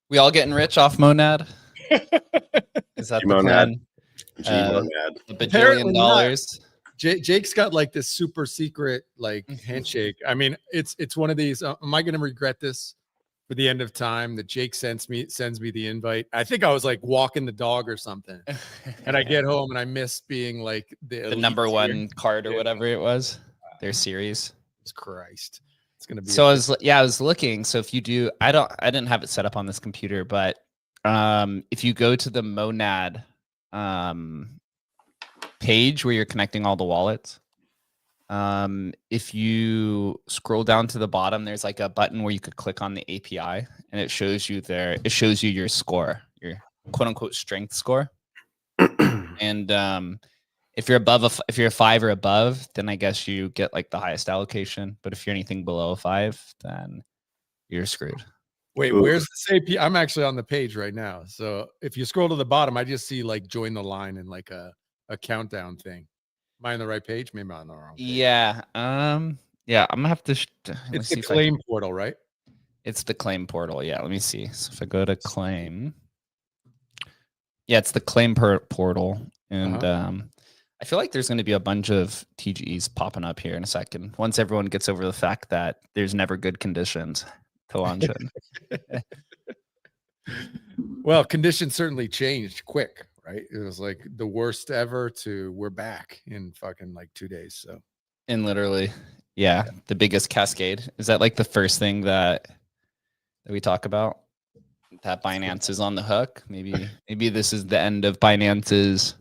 We all getting rich off Monad? Is that the plan? G-Monad. A bajillion dollars. Jake's got like this super secret like handshake. I mean, it's one of these. Am I going to regret this for the end of time that Jake sends me the invite? I think I was like walking the dog or something, and I get home and I miss being like the number one card or whatever it was. Their series. Jesus Christ. It's gonna be so I was looking. So if you do, I didn't have it set up on this computer, but if you go to the Monad page where you're connecting all the wallets, if you scroll down to the bottom, there's like a button where you could click on the API and it shows you there. It shows you your score, your quote unquote strength score. And if you're if you're a 5 or above, then I guess you get like the highest allocation. But if you're anything below a 5, then you're screwed. Wait, where's this API? I'm actually on the page right now. So if you scroll to the bottom, I just see like join the line and like a countdown thing. Am I on the right page? Maybe I'm on the wrong page. Yeah. Yeah, I'm gonna have to. It's the claim portal, right? It's the claim portal. Yeah, let me see. So if I go to claim, yeah, it's the claim portal, and I feel like there's going to be a bunch of TGEs popping up here in a second. Once everyone gets over the fact that there's never good conditions to launch it. Well, conditions certainly changed quick, right? It was like the worst ever to we're back in fucking like 2 days. So, and literally, Yeah, the biggest cascade. Is that like the first thing that we talk about? That Binance is on the hook. Maybe this is the end of Binance's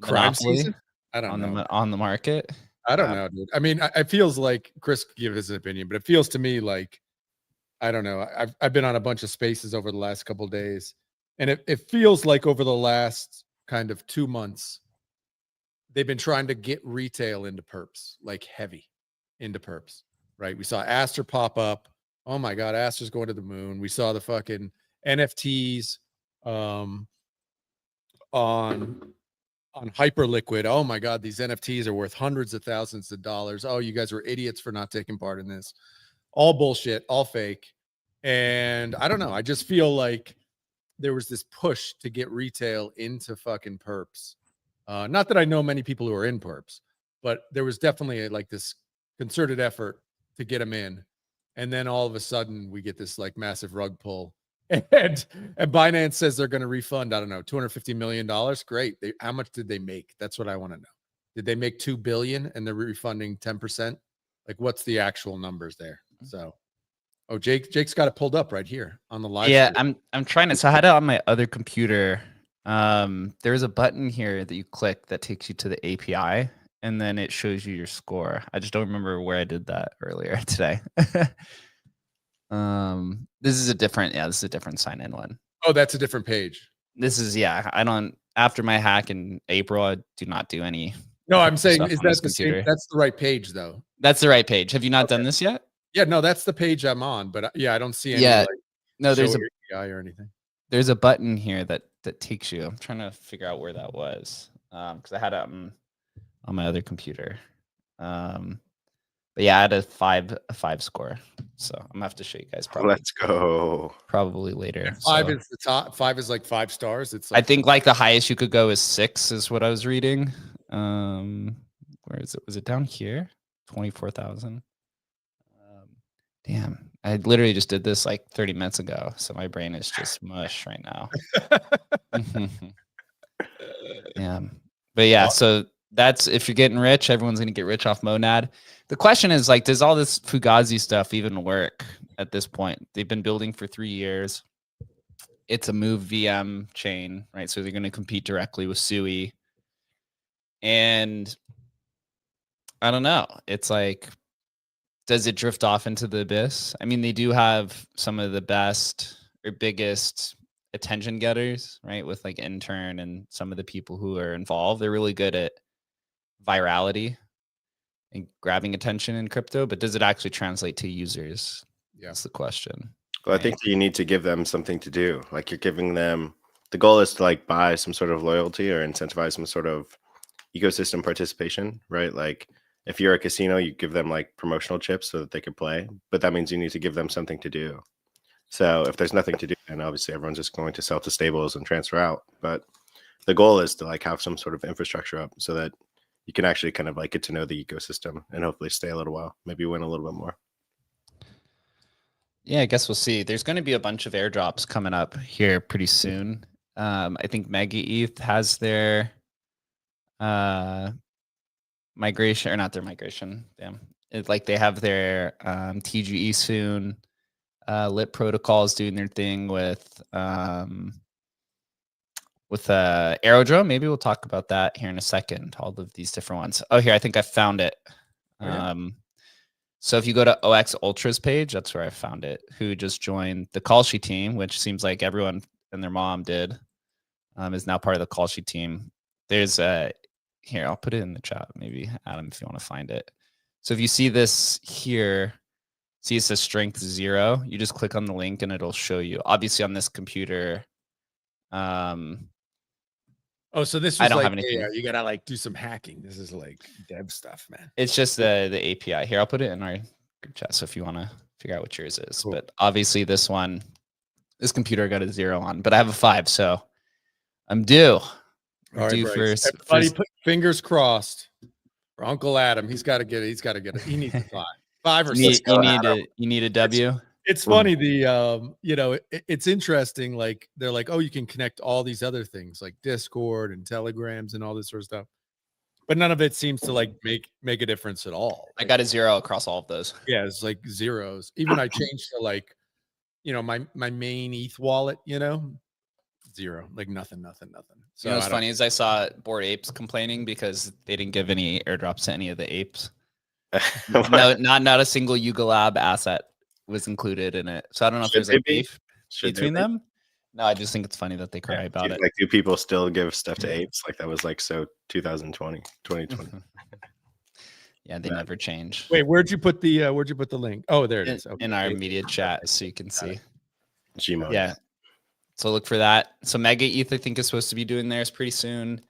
Crime monopoly season? I don't know. on the market. I don't know, dude. I mean, it feels like Chris could give his opinion, but it feels to me like I don't know. I've been on a bunch of spaces over the last couple of days, and it feels like over the last kind of 2 months, they've been trying to get retail into perps, like heavy into perps, right? We saw Aster pop up. Oh my God, Aster's going to the moon. We saw the fucking NFTs on Hyperliquid. Oh my God, these NFTs are worth hundreds of thousands of dollars. Oh, you guys were idiots for not taking part in this. All bullshit, all fake. And I don't know. I just feel like there was this push to get retail into fucking perps. Not that I know many people who are in perps, but there was definitely like this concerted effort to get them in. And then all of a sudden we get this like massive rug pull. And Binance says they're going to refund, I don't know, $250 million. Great. How much did they make? That's what I want to know. Did they make 2 billion and they're refunding 10%? Like what's the actual numbers there? So, oh, Jake's got it pulled up right here on the live. Yeah, stream. I'm trying to. So I had it on my other computer. There's a button here that you click that takes you to the API, and then it shows you your score. I just don't remember where I did that earlier today. This is a different. Yeah, this is a different sign-in one. Oh, that's a different page. This is I don't. After my hack in April, I do not do any. No, I'm saying is that the computer. same? That's the right page though. That's the right page. Have you not done this yet? Yeah, no, that's the page I'm on, but yeah, I don't see any. Yeah, like, no, there's API or anything. There's a button here that takes you. I'm trying to figure out where that was because I had it on my other computer. But yeah, I had a five score, so I'm gonna have to show you guys. Probably. Let's go. Probably later. And 5 is the top. 5 is like 5 stars. It's. Like, I think like the highest you could go is 6, is what I was reading. Where is it? Was it down here? 24,000. Damn, I literally just did this like 30 minutes ago, so my brain is just mush right now. Yeah, but yeah, so that's if you're getting rich, everyone's gonna get rich off Monad. The question is like, does all this Fugazi stuff even work at this point? They've been building for 3 years. It's a Move VM chain, right? So they're going to compete directly with Sui. And I don't know. It's like, does it drift off into the abyss? I mean, they do have some of the best or biggest attention getters, right? With like Intern and some of the people who are involved. They're really good at virality and grabbing attention in crypto, but does it actually translate to users? Yeah. That's the question. Well, I think you need to give them something to do. Like you're giving them, the goal is to like buy some sort of loyalty or incentivize some sort of ecosystem participation, right? Like if you're a casino, you give them like promotional chips so that they can play, but that means you need to give them something to do. So if there's nothing to do, then obviously everyone's just going to sell to stables and transfer out. But the goal is to like have some sort of infrastructure up so that you can actually kind of like get to know the ecosystem and hopefully stay a little while, maybe win a little bit more. Yeah, I guess we'll see. There's going to be a bunch of airdrops coming up here pretty soon. I think Mega ETH has their migration, or not their migration. Damn, it's like they have their TGE soon. Lit Protocol is doing their thing with Aerodrome. Maybe we'll talk about that here in a second. All of these different ones. Oh, here, I think I found it. So if you go to OX Ultra's page, that's where I found it. Who just joined the Kalshi team, which seems like everyone and their mom did, is now part of the Kalshi team. There's here, I'll put it in the chat. Maybe Adam, if you want to find it. So if you see this here, see it says strength 0. You just click on the link and it'll show you. Obviously on this computer. Oh, so this was I don't like, have anything. you gotta like do some hacking. This is like dev stuff, man. It's just the API. Here, I'll put it in our group chat. So if you want to figure out what yours is, cool. But obviously this computer got a 0 on, but I have a 5, so I'm due. All right, first. Everybody put fingers crossed for Uncle Adam. He's got to get it. He's got to get it. He needs a 5. 5 or 6. You need a W. It's funny. It's interesting. Like they're like, oh, you can connect all these other things like Discord and Telegrams and all this sort of stuff. but none of it seems to like make a difference at all. I got a 0 across all of those. Yeah, it's like zeros. Even I changed to like, my main ETH wallet, 0, like nothing. So You know what's funny is I saw Bored Apes complaining because they didn't give any airdrops to any of the apes. No, not a single Yuga Lab asset was included in it. So I don't know if there's like beef between them. No, I just think it's funny that they cry about it. Like, do people still give stuff to apes? Like that was like so 2020. Yeah, they never change. Wait, where'd you put the link? Oh, there it is. In our media chat, so you can see. Gmod. Yeah. So look for that. So Mega ETH, I think, is supposed to be doing theirs pretty soon.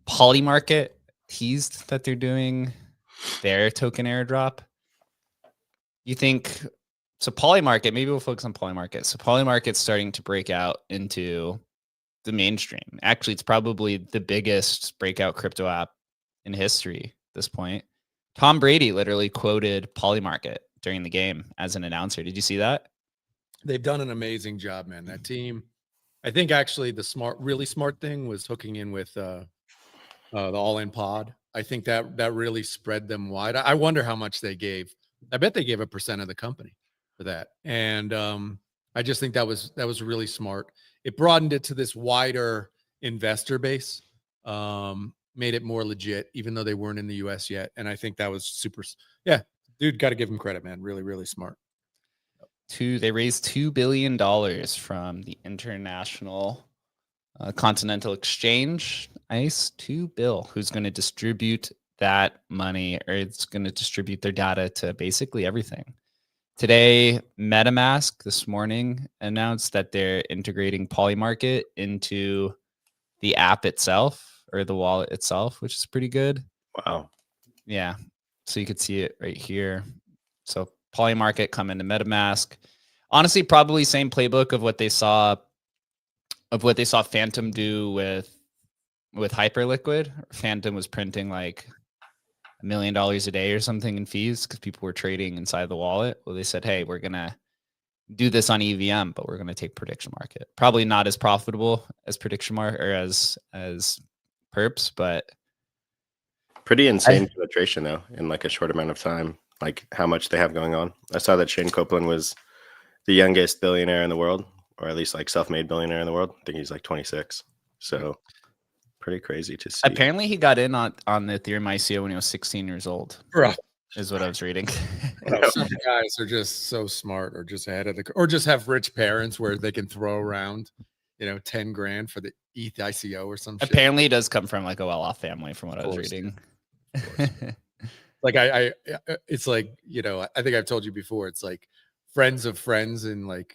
Polymarket teased that they're doing their token airdrop. You think so? Polymarket, maybe we'll focus on Polymarket. So Polymarket's starting to break out into the mainstream. Actually, it's probably the biggest breakout crypto app in history at this point. Tom Brady literally quoted Polymarket during the game as an announcer. Did you see that? They've done an amazing job, man. That team. I think actually the really smart thing was hooking in with the All-In Pod. I think that really spread them wide. I wonder how much they gave. I bet they gave 1% of the company for that. And I just think that was really smart. It broadened it to this wider investor base, made it more legit, even though they weren't in the US yet. And I think that was super. Yeah, dude, got to give them credit, man. Really, really smart. They raised $2 billion from the International Continental Exchange, ICE, $2 billion, who's going to distribute that money, or it's going to distribute their data to basically everything. Today, MetaMask this morning announced that they're integrating Polymarket into the app itself, or the wallet itself, which is pretty good. Wow. Yeah. So you could see it right here. So Polymarket come into MetaMask. Honestly, probably same playbook of what they saw Phantom do with Hyperliquid. Phantom was printing like $1 million a day or something in fees because people were trading inside the wallet. Well, they said, hey, we're gonna do this on EVM, but we're gonna take prediction market. Probably not as profitable as prediction market or as perps, but pretty insane penetration though in like a short amount of time. Like how much they have going on. I saw that Shane Copeland was the youngest billionaire in the world, or at least like self-made billionaire in the world. I think he's like 26. So pretty crazy to see. Apparently he got in on the Ethereum ICO when he was 16 years old. Bro. Is what I was reading. Some guys are just so smart, or just ahead of or just have rich parents where they can throw around, 10 grand for the ETH ICO or some shit. Apparently he does come from like a well-off family from what I was reading. Like I it's like, I think I've told you before, it's like friends of friends in like,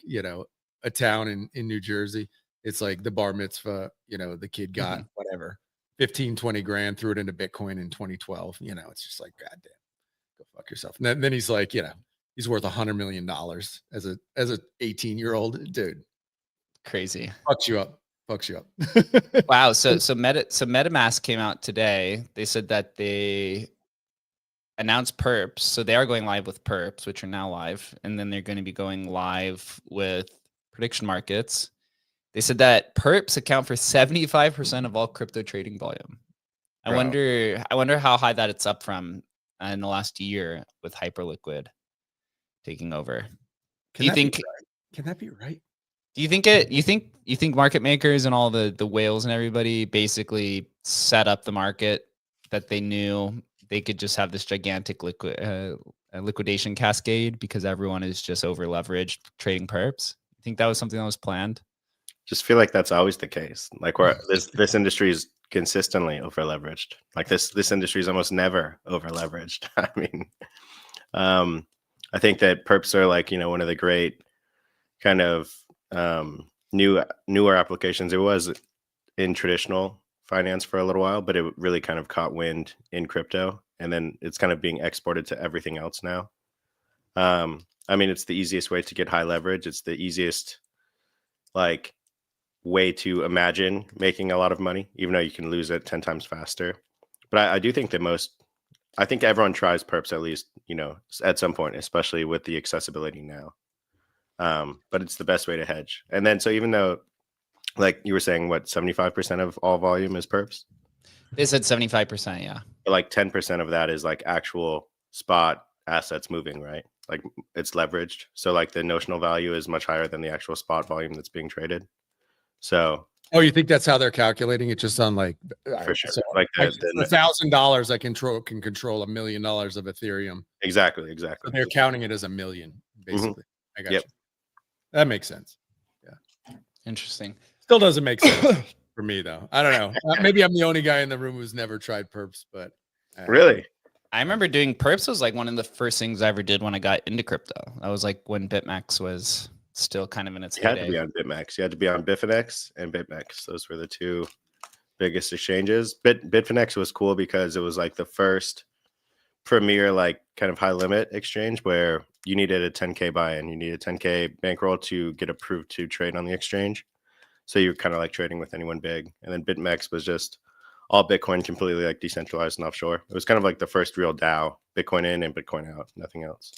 a town in New Jersey. It's like the bar mitzvah, the kid got whatever, 15, 20 grand, threw it into Bitcoin in 2012. It's just like, God damn, go fuck yourself. And then he's like, he's worth $100 million as a 18-year-old dude. Crazy. Fucks you up. Wow. So MetaMask came out today. They said that they announced perps. So they are going live with perps, which are now live. And then they're going to be going live with prediction markets. They said that perps account for 75% of all crypto trading volume. I wonder how high that it's up from in the last year with Hyperliquid taking over. Can that be right? Do you think market makers and all the whales and everybody basically set up the market that they knew they could just have this gigantic liquidation cascade because everyone is just over leveraged trading perps? You think that was something that was planned? Just feel like that's always the case. Like where this industry is consistently over leveraged. Like this industry is almost never over leveraged. I mean, I think that perps are like, one of the great kind of newer applications. It was in traditional finance for a little while, but it really kind of caught wind in crypto, and then it's kind of being exported to everything else now. I mean, it's the easiest way to get high leverage. It's the easiest like way to imagine making a lot of money, even though you can lose it 10 times faster. But I do think I think everyone tries perps at least, at some point, especially with the accessibility now. But it's the best way to hedge. And then, so even though, like you were saying, what, 75% of all volume is perps? They said 75%. Yeah. But like 10% of that is like actual spot assets moving, right? Like it's leveraged. So like the notional value is much higher than the actual spot volume that's being traded. So Oh, you think that's how they're calculating it? Just on like, for sure. so Like $1,000, I can control $1 million of Ethereum. exactly. So they're counting it as 1 million, basically. I got Yep. you. That makes sense. Yeah. Interesting. Still doesn't make sense for me though. I don't know. Maybe I'm the only guy in the room who's never tried perps, but Really? I remember doing perps was like one of the first things I ever did when I got into crypto. That was like when BitMEX was still kind of in its heyday. You had to be on BitMEX. You had to be on Bitfinex and BitMEX. Those were the two biggest exchanges. Bitfinex was cool because it was like the first premier like kind of high limit exchange where you needed a 10K buy-in. You needed 10K bankroll to get approved to trade on the exchange. So you're kind of like trading with anyone big. And then BitMEX was just all Bitcoin, completely like decentralized and offshore. It was kind of like the first real DAO, Bitcoin in and Bitcoin out, nothing else.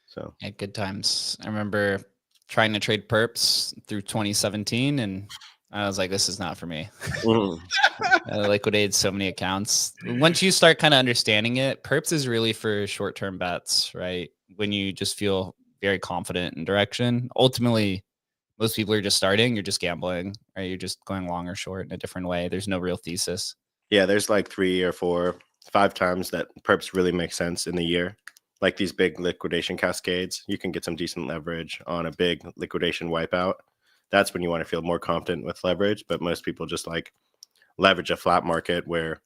So yeah, good times. I remember trying to trade perps through 2017 and I was like, this is not for me. I liquidated so many accounts. Once you start kind of understanding it, perps is really for short-term bets, right? When you just feel very confident in direction. Ultimately, most people are just starting, you're just gambling, right? You're just going long or short in a different way. There's no real thesis. Yeah, there's like 3 or 4, 5 times that perps really make sense in the year. Like these big liquidation cascades, you can get some decent leverage on a big liquidation wipeout. That's when you want to feel more confident with leverage. But most people just like leverage a flat market where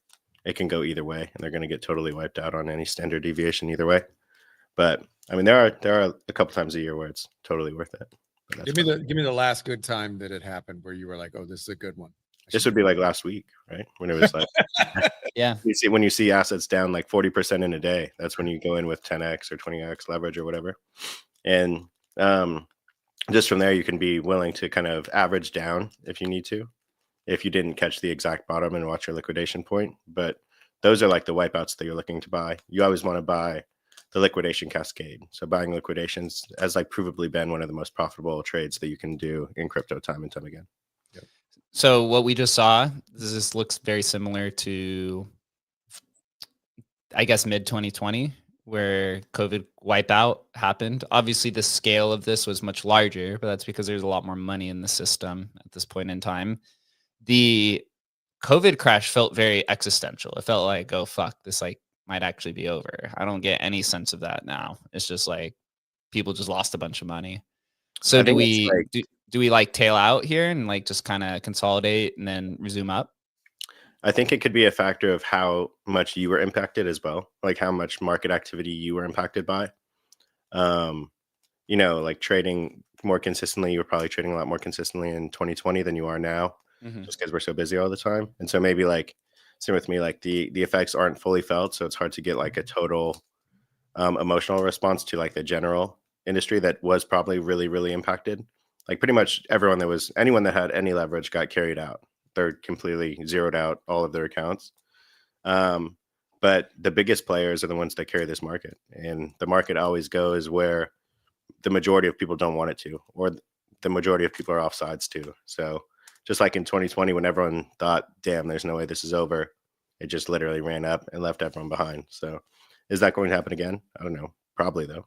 it can go either way, and they're going to get totally wiped out on any standard deviation either way. But I mean, there are a couple times a year where it's totally worth it. give me the last good time that it happened where you were like, oh, this is a good one. This would be like last week, right? When it was like, yeah, when you see assets down like 40% in a day, that's when you go in with 10x or 20x leverage or whatever. And just from there, you can be willing to kind of average down if you need to, if you didn't catch the exact bottom and watch your liquidation point. But those are like the wipeouts that you're looking to buy. You always want to buy the liquidation cascade. So buying liquidations has like provably been one of the most profitable trades that you can do in crypto time and time again. Yep. So what we just saw, this looks very similar to, I guess, mid 2020, where COVID wipeout happened. Obviously, the scale of this was much larger, but that's because there's a lot more money in the system at this point in time. The COVID crash felt very existential. It felt like, oh, fuck, this like might actually be over. I don't get any sense of that now. It's just like people just lost a bunch of money. So do we like tail out here and like just kind of consolidate and then resume up? I think it could be a factor of how much you were impacted as well, like how much market activity you were impacted by. You know, like trading more consistently, you were probably trading a lot more consistently in 2020 than you are now, just because we're so busy all the time. And so maybe like same with me, like the effects aren't fully felt, so it's hard to get like a total emotional response to like the general industry that was probably really impacted. Like pretty much anyone that had any leverage got carried out. They're completely zeroed out all of their accounts. But the biggest players are the ones that carry this market, and the market always goes where the majority of people don't want it to, or the majority of people are offsides too. So just like in 2020, when everyone thought, damn, there's no way this is over, it just literally ran up and left everyone behind. So is that going to happen again? I don't know. Probably though.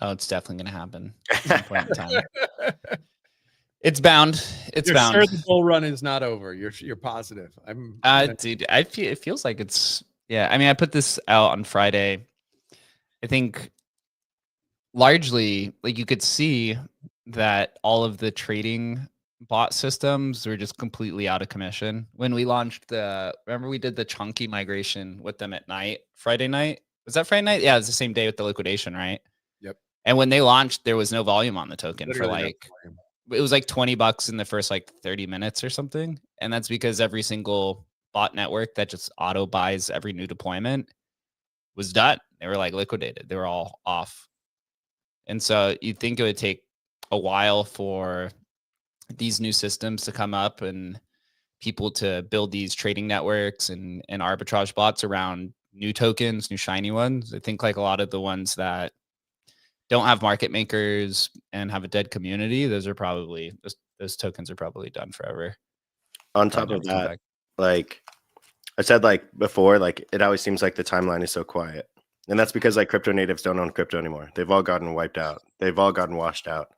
Oh, it's definitely going to happen at some point in time. It's bound. You're bound. Sure the bull run is not over. You're positive. Dude, it feels like it's, yeah. I mean, I put this out on Friday. I think largely, like, you could see that all of the trading bot systems were just completely out of commission when we launched remember we did the chunky migration with them at night, Friday night. Was that Friday night? Yeah, it was the same day with the liquidation, right? Yep. And when they launched, there was no volume on the token Literally for like, it was like $20 in the first like 30 minutes or something. And that's because every single bot network that just auto buys every new deployment was done. They were like liquidated. They were all off. And so you'd think it would take a while for these new systems to come up and people to build these trading networks and arbitrage bots around new tokens, new shiny ones. I think like a lot of the ones that don't have market makers and have a dead community, those tokens are probably done forever. On top of that, like I said like before, like it always seems like the timeline is so quiet. And that's because like crypto natives don't own crypto anymore. They've all gotten wiped out. They've all gotten washed out.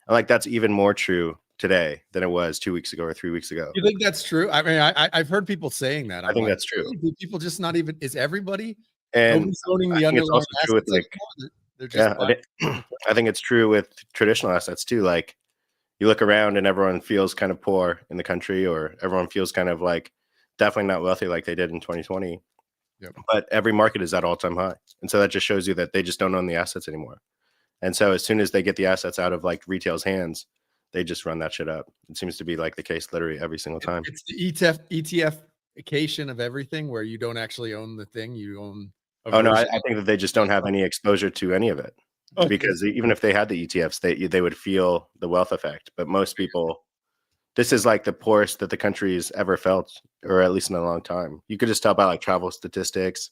And like that's even more true today than it was 2 weeks ago or 3 weeks ago. You think that's true? I mean, I've heard people saying that. I think that's true. Do people just not even? Is everybody? And Nobody's owning I the think it's underlying also true with assets like anymore? They're just I think it's true with traditional assets too. Like you look around and everyone feels kind of poor in the country, or everyone feels kind of like definitely not wealthy like they did in 2020. Yep. But every market is at all-time high. And so that just shows you that they just don't own the assets anymore. And so as soon as they get the assets out of like retail's hands, they just run that shit up. It seems to be like the case literally every single time. It's the ETF-ification of everything, where you don't actually own the thing, you own. Oh no, I think that they just don't have any exposure to any of it. Okay. Because even if they had the ETFs, they would feel the wealth effect. But most people, this is like the poorest that the country's ever felt, or at least in a long time. You could just tell by like travel statistics.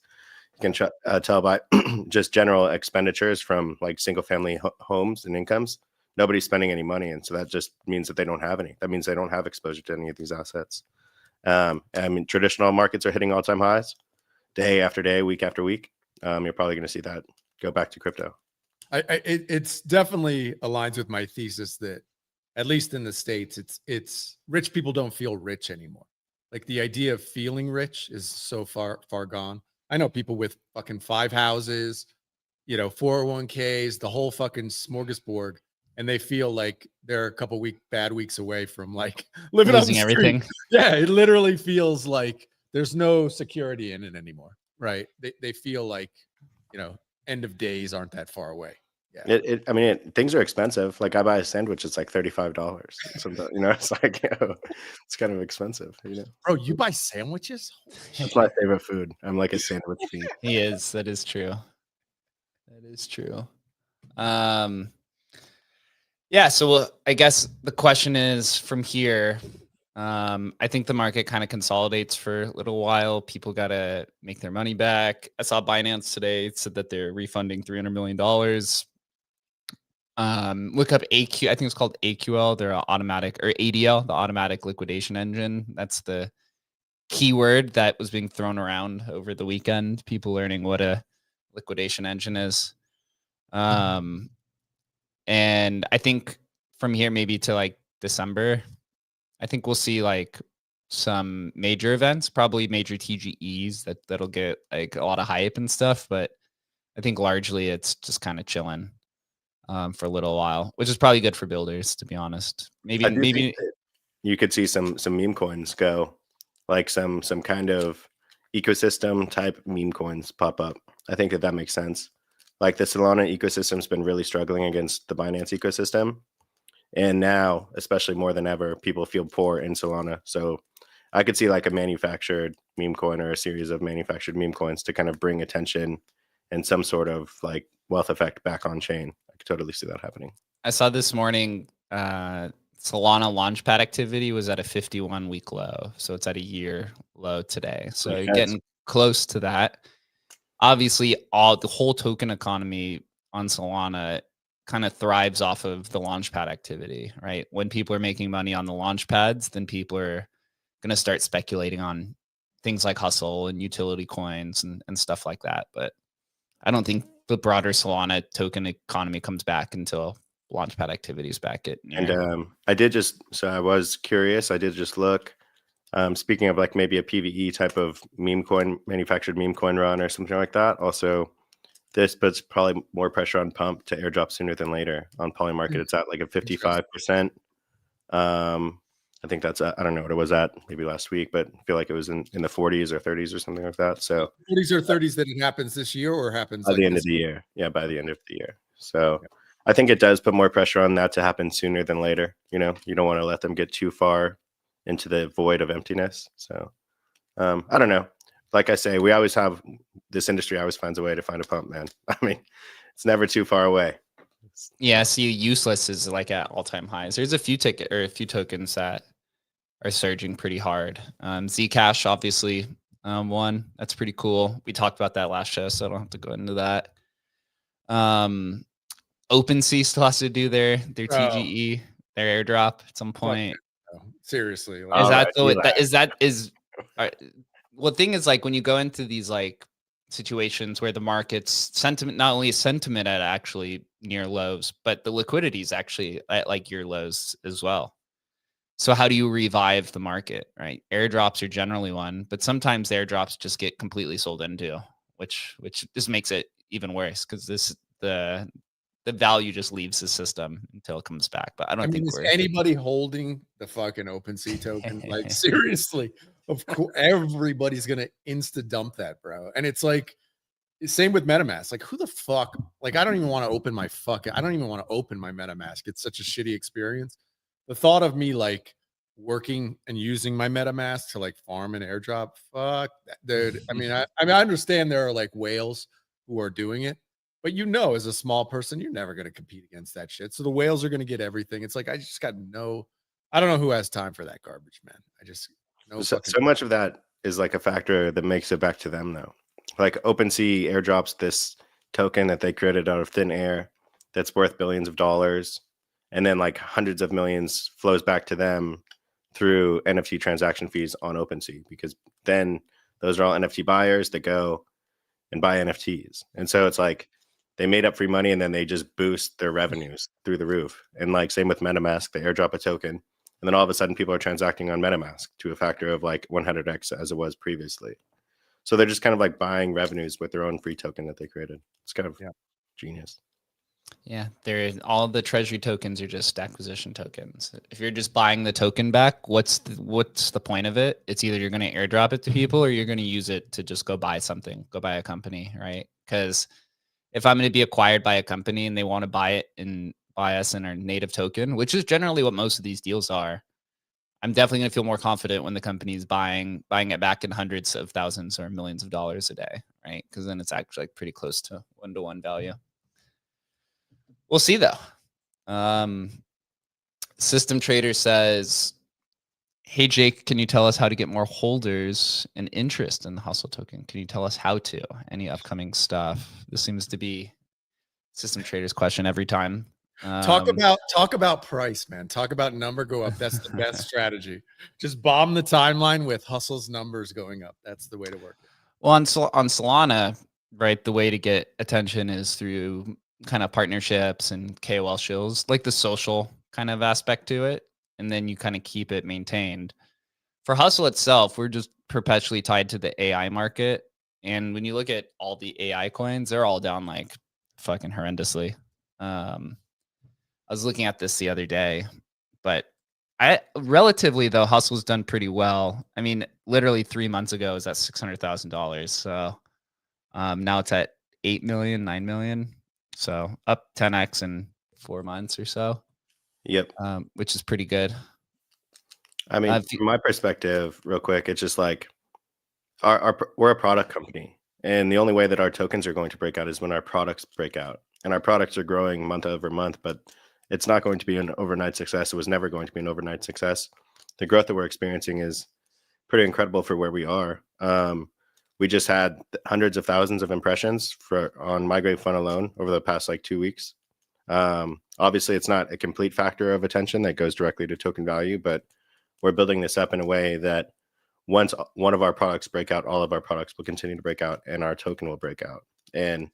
You can tell by just general expenditures from like single family homes and incomes. Nobody's spending any money. And so that just means that they don't have any. That means they don't have exposure to any of these assets. I mean, traditional markets are hitting all-time highs day after day, week after week. You're probably going to see that go back to crypto. It's definitely aligns with my thesis that at least in the States, it's rich people don't feel rich anymore. Like the idea of feeling rich is so far gone. I know people with fucking 5 houses, 401ks, the whole fucking smorgasbord, and they feel like they're a couple bad weeks away from like living losing on the everything. street. Yeah, it literally feels like there's no security in it anymore, right? They feel like, end of days aren't that far away. Yeah. I mean, things are expensive. Like I buy a sandwich, it's like $35. Sometimes, it's like, it's kind of expensive, Bro, you buy sandwiches? That's my favorite food. I'm like a sandwich fiend. He is. That is true. That is true. Yeah. So I guess the question is from here. I think the market kind of consolidates for a little while. People got to make their money back. I saw Binance today said that they're refunding $300 million. Look up AQ. I think it's called AQL. They're automatic, or ADL, the automatic liquidation engine. That's the keyword that was being thrown around over the weekend. People learning what a liquidation engine is. And I think from here maybe to like December, I think we'll see like some major events, probably major TGEs that'll get like a lot of hype and stuff. But I think largely it's just kind of chilling for a little while, which is probably good for builders, to be honest. Maybe you could see some meme coins go, like some kind of ecosystem type meme coins pop up. I think that makes sense. Like the Solana ecosystem's been really struggling against the Binance ecosystem. And now, especially more than ever, people feel poor in Solana. So I could see like a manufactured meme coin or a series of manufactured meme coins to kind of bring attention and some sort of like wealth effect back on chain. I could totally see that happening. I saw this morning Solana launchpad activity was at a 51-week low. So it's at a year low today. So you're getting close to that. Obviously, the whole token economy on Solana kind of thrives off of the launchpad activity, right? When people are making money on the launchpads, then people are going to start speculating on things like hustle and utility coins and stuff like that. But I don't think the broader Solana token economy comes back until launchpad activity is back at. And I was curious. I did just look. Speaking of like maybe a PVE type of meme coin, manufactured meme coin run or something like that. Also, this puts probably more pressure on Pump to airdrop sooner than later on Polymarket. It's at like a 55%. I think that's, I don't know what it was at maybe last week, but I feel like it was in the 40s or 30s or something like that. So 40s or 30s that it happens this year or happens by like the end of the year. Yeah, by the end of the year. So I think it does put more pressure on that to happen sooner than later. You don't want to let them get too far into the void of emptiness. So I don't know. Like I say, we always have this industry always finds a way to find a pump, man. I mean, it's never too far away. Yeah, see, useless is like at all-time highs. There's a few tokens that are surging pretty hard. Zcash, obviously, one that's pretty cool. We talked about that last show, so I don't have to go into that. OpenSea still has to do their TGE, their airdrop at some point. Seriously, Is that well, the thing is, like, when you go into these like situations where the market's sentiment, not only is sentiment at actually near lows, but the liquidity is actually at like your lows as well. So how do you revive the market, right? Airdrops are generally one, but sometimes the airdrops just get completely sold into, which just makes it even worse because the value just leaves the system until it comes back. But I don't think is we're anybody holding the fucking OpenSea token? Like seriously, of course, everybody's gonna insta dump that, bro. And it's like same with MetaMask. Like who the fuck? Like I don't even want to open my I don't even want to open my MetaMask. It's such a shitty experience. The thought of me like working and using my MetaMask to like farm an airdrop, fuck that, dude. I understand there are like whales who are doing it, but as a small person, you're never going to compete against that shit. So the whales are going to get everything. It's like I just got I don't know who has time for that garbage, man. I just so much of that is like a factor that makes it back to them though. Like OpenSea airdrops this token that they created out of thin air that's worth billions of dollars, and then like hundreds of millions flows back to them through NFT transaction fees on OpenSea, because then those are all NFT buyers that go and buy NFTs. And so it's like they made up free money and then they just boost their revenues through the roof. And like same with MetaMask, they airdrop a token and then all of a sudden people are transacting on MetaMask to a factor of like 100x as it was previously. So they're just kind of like buying revenues with their own free token that they created. It's kind of genius. Yeah, all the treasury tokens are just acquisition tokens. If you're just buying the token back, what's the point of it? It's either you're going to airdrop it to people or you're going to use it to just go buy something, go buy a company, right? Because if I'm going to be acquired by a company and they want to buy us in our native token, which is generally what most of these deals are, I'm definitely going to feel more confident when the company's buying it back in hundreds of thousands or millions of dollars a day, right? Because then it's actually like pretty close to 1-to-1 value. We'll see though. System Trader says, "Hey Jake, can you tell us how to get more holders and interest in the Hustle token? Can you tell us how to? Any upcoming stuff?" This seems to be System Trader's question every time. Talk about price, man. Talk about number go up. That's the best strategy. Just bomb the timeline with Hustle's numbers going up. That's the way to work it. Well, on Solana, right, the way to get attention is through kind of partnerships and KOL shows, like the social kind of aspect to it, and then you kind of keep it maintained. For Hustle itself, we're just perpetually tied to the AI market, and when you look at all the AI coins, they're all down like fucking horrendously. I was looking at this the other day, but relatively though, Hustle's done pretty well. I mean, literally 3 months ago, it was at $600,000. So now it's at 8 million, 9 million. So up 10x in 4 months or so. Yep. Which is pretty good. I mean, from my perspective, real quick, it's just like we're a product company, and the only way that our tokens are going to break out is when our products break out, and our products are growing month over month, but it's not going to be an overnight success. It was never going to be an overnight success. The growth that we're experiencing is pretty incredible for where we are. We just had hundreds of thousands of impressions on Migrate Fun alone over the past like 2 weeks. Obviously, it's not a complete factor of attention that goes directly to token value, but we're building this up in a way that once one of our products break out, all of our products will continue to break out and our token will break out. And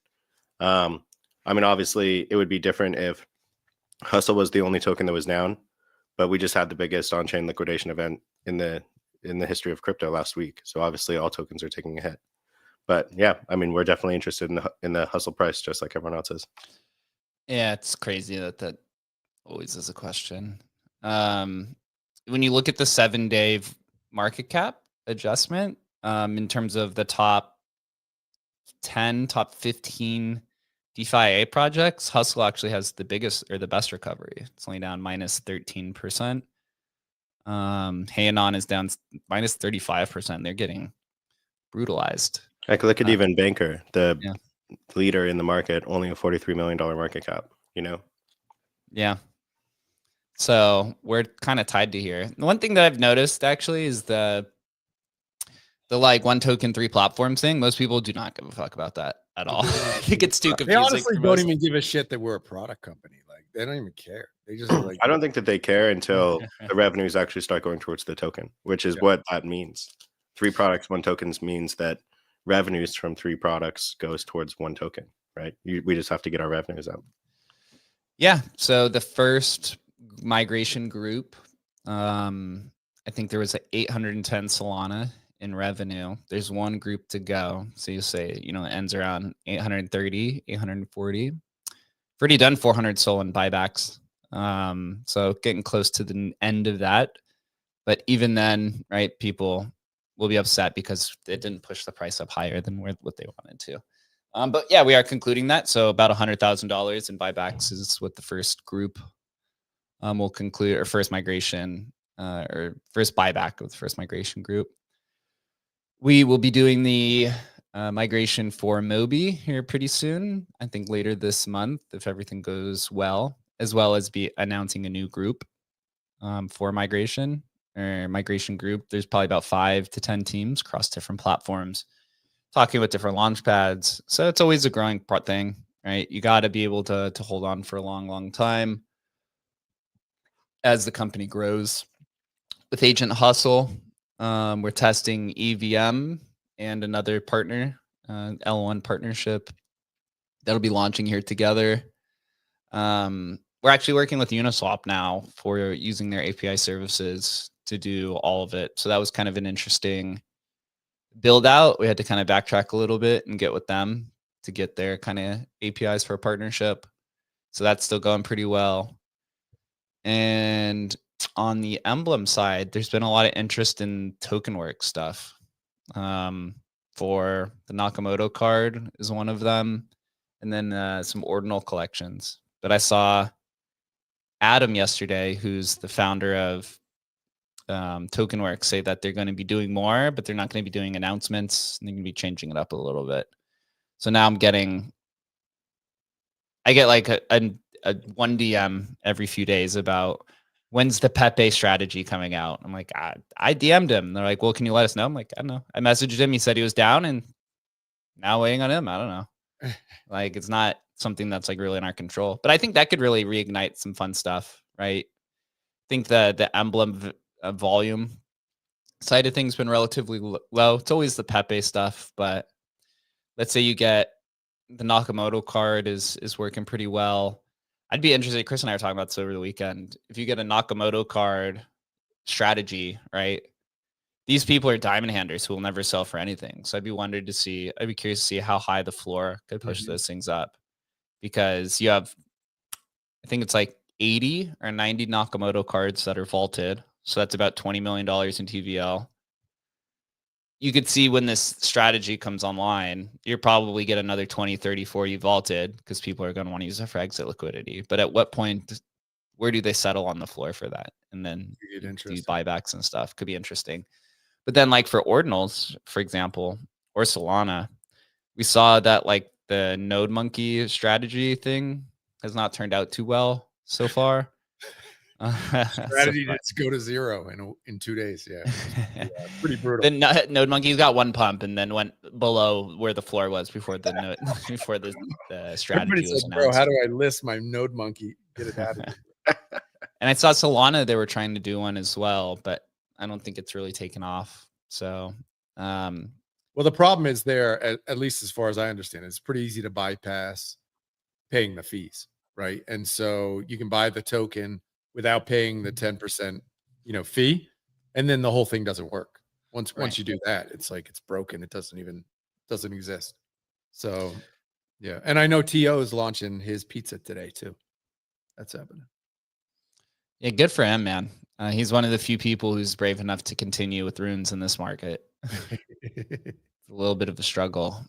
I mean, obviously, it would be different if Hustle was the only token that was down, but we just had the biggest on-chain liquidation event in the history of crypto last week. So obviously all tokens are taking a hit. But yeah, I mean, we're definitely interested in the Hustle price, just like everyone else is. Yeah, it's crazy that always is a question. When you look at the 7-day market cap adjustment, in terms of the top 10, top 15 DeFi projects, Hustle actually has the biggest or the best recovery. It's only down minus 13%. HeyAnon is down minus 35%. They're getting brutalized. Like look at even Bankr, the leader in the market, only a $43 million market cap, you know? Yeah. So we're kind of tied to here. The one thing that I've noticed actually is the like 1 token 3 platforms thing. Most people do not give a fuck about that at all. I think it's too confusing. They honestly don't even give a shit that we're a product company. Like they don't even care. They just like I don't think that they care until the revenues actually start going towards the token, which is what that means. 3 products, 1 tokens means that revenues from 3 products goes towards 1 token, right? We just have to get our revenues up. Yeah. So the first migration group, I think there was 810 Solana in revenue. There's one group to go. So you say, it ends around 830, 840. Already done 400 Sol in buybacks. So getting close to the end of that. But even then, right, people will be upset because it didn't push the price up higher than what they wanted to. But yeah, we are concluding that. So about $100,000 in buybacks is what the first group will conclude, or first migration, or first buyback of the first migration group. We will be doing the migration for Moby here pretty soon. I think later this month, if everything goes well as be announcing a new group for migration or migration group. There's probably about 5 to 10 teams across different platforms talking with different launch pads. So it's always a growing thing, right? You got to be able to hold on for a long, long time as the company grows. With Agent Hustle, we're testing EVM and another partner, L1 partnership that'll be launching here together. We're actually working with Uniswap now for using their API services to do all of it. So that was kind of an interesting build out. We had to kind of backtrack a little bit and get with them to get their kind of APIs for a partnership. So that's still going pretty well. And on the Emblem side, there's been a lot of interest in token work stuff. For the Nakamoto card is one of them, and then some ordinal collections. But I saw Adam yesterday, who's the founder of TokenWorks, say that they're going to be doing more, but they're not going to be doing announcements. They're going to be changing it up a little bit. So now I get like a one DM every few days about when's the Pepe strategy coming out. I'm like, I DM'd him. They're like, well, can you let us know? I'm like, I don't know. I messaged him. He said he was down, and now waiting on him. I don't know. Like, it's not something that's like really in our control, but I think that could really reignite some fun stuff, right? I think the Emblem volume side of things been relatively low. It's always the Pepe stuff, but let's say you get the Nakamoto card is working pretty well. I'd be interested. Chris and I were talking about this over the weekend. If you get a Nakamoto card strategy, right? These people are diamond handers who will never sell for anything. So I'd be curious to see how high the floor could push those things up, because you have, I think it's like 80 or 90 Nakamoto cards that are vaulted. So that's about $20 million in TVL. You could see when this strategy comes online, you'll probably get another 20, 30, 40 vaulted because people are going to want to use it for exit liquidity. But at what point, where do they settle on the floor for that? And then do buybacks and stuff. Could be interesting. But then like for ordinals, for example, or Solana, we saw that like the Node Monkey strategy thing has not turned out too well so far. Strategy to go to zero in 2 days. Yeah, pretty brutal. The Node Monkey's got one pump and then went below where the floor was before the strategy was announced. Bro, how do I list my Node Monkey? Get it out of here. And I saw Solana, they were trying to do one as well, but I don't think it's really taken off. So, well, the problem is there, at least as far as I understand, it's pretty easy to bypass paying the fees, right? And so you can buy the token without paying the 10%, fee, and then the whole thing doesn't work. Once you do that, it's like it's broken. It doesn't exist. So, yeah. And I know TO is launching his pizza today too. That's happening. Yeah, good for him, man. He's one of the few people who's brave enough to continue with runes in this market. It's a little bit of a struggle,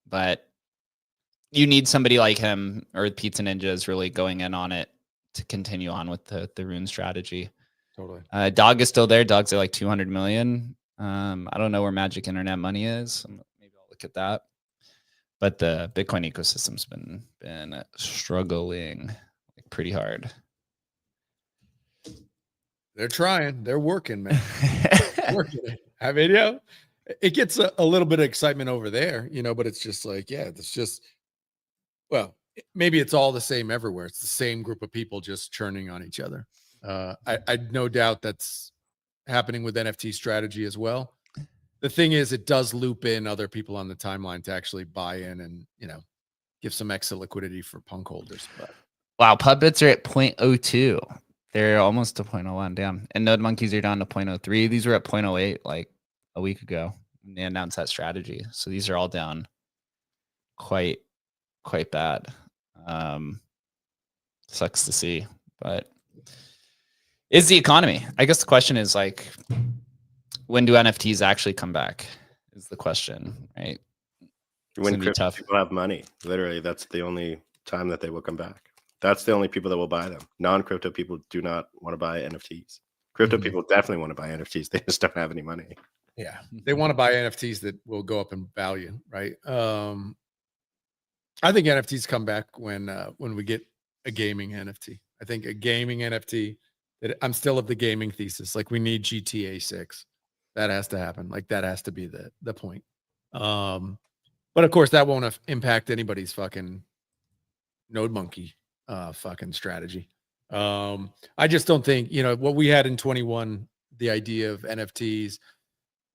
but you need somebody like him, or Pizza Ninja is really going in on it to continue on with the rune strategy. Totally. Dog is still there. Dog's at like 200 million. I don't know where Magic Internet money is. Maybe I'll look at that. But the Bitcoin ecosystem's been struggling like pretty hard. They're trying. They're working, man. Working it. I mean, it gets a little bit of excitement over there, but it's just like, yeah, it's just, well, maybe it's all the same everywhere. It's the same group of people just churning on each other. I no doubt that's happening with NFT strategy as well. the thing is, it does loop in other people on the timeline to actually buy in and, you know, give some extra liquidity for punk holders. But Wow, pub bits are at 0.02. They're almost to 0.01. Damn. And node monkeys are down to 0.03. These were at 0.08 like a week ago when they announced that strategy. So these are all down quite bad. Sucks to see, but is the economy. I guess the question is like, when do NFTs actually come back? Is the question, right? When crypto people have money, literally, that's the only time that they will come back. That's the only people that will buy them. Non-crypto people do not want to buy NFTs. Crypto people definitely want to buy NFTs. They just don't have any money. Yeah, they want to buy NFTs that will go up in value, right? I think NFTs come back when we get a gaming NFT. I think a gaming NFT. That I'm still of the gaming thesis. Like we need GTA 6. That has to happen. Like that has to be the point. But of course, that won't impact anybody's fucking node monkey fucking strategy. I just don't think, you know, what we had in 21, the idea of NFTs,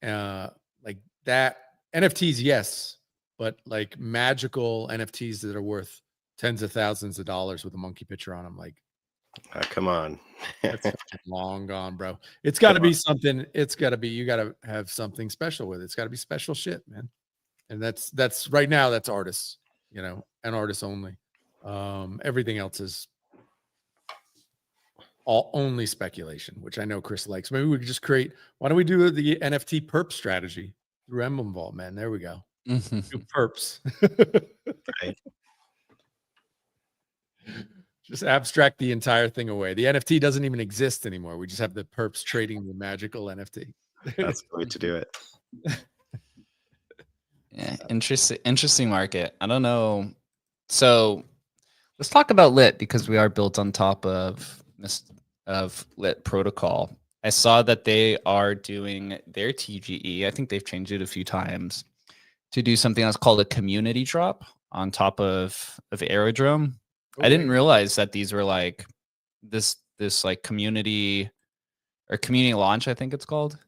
like that NFTs, yes, but like magical NFTs that are worth tens of thousands of dollars with a monkey picture on them, like, come on. that's long gone, bro. It's got to be something. It's got to be, you got to have something special with it. It's got to be special shit, man. And that's right now, that's artists, you know, and artists only. Everything else is all only speculation, which I know Chris likes. Maybe we could just create, why don't we do the NFT perp strategy through Emblem Vault, man? There we go. Do perps. Right. Just abstract the entire thing away. The NFT doesn't even exist anymore. We just have the perps trading the magical NFT. That's the way to do it. Yeah, interesting market. I don't know. So let's talk about Lit because we are built on top of Lit protocol. I saw that they are doing their TGE. I think they've changed it a few times to do something that's called a community drop on top of Aerodrome. Okay. I didn't realize that these were like this like community launch, I think it's called,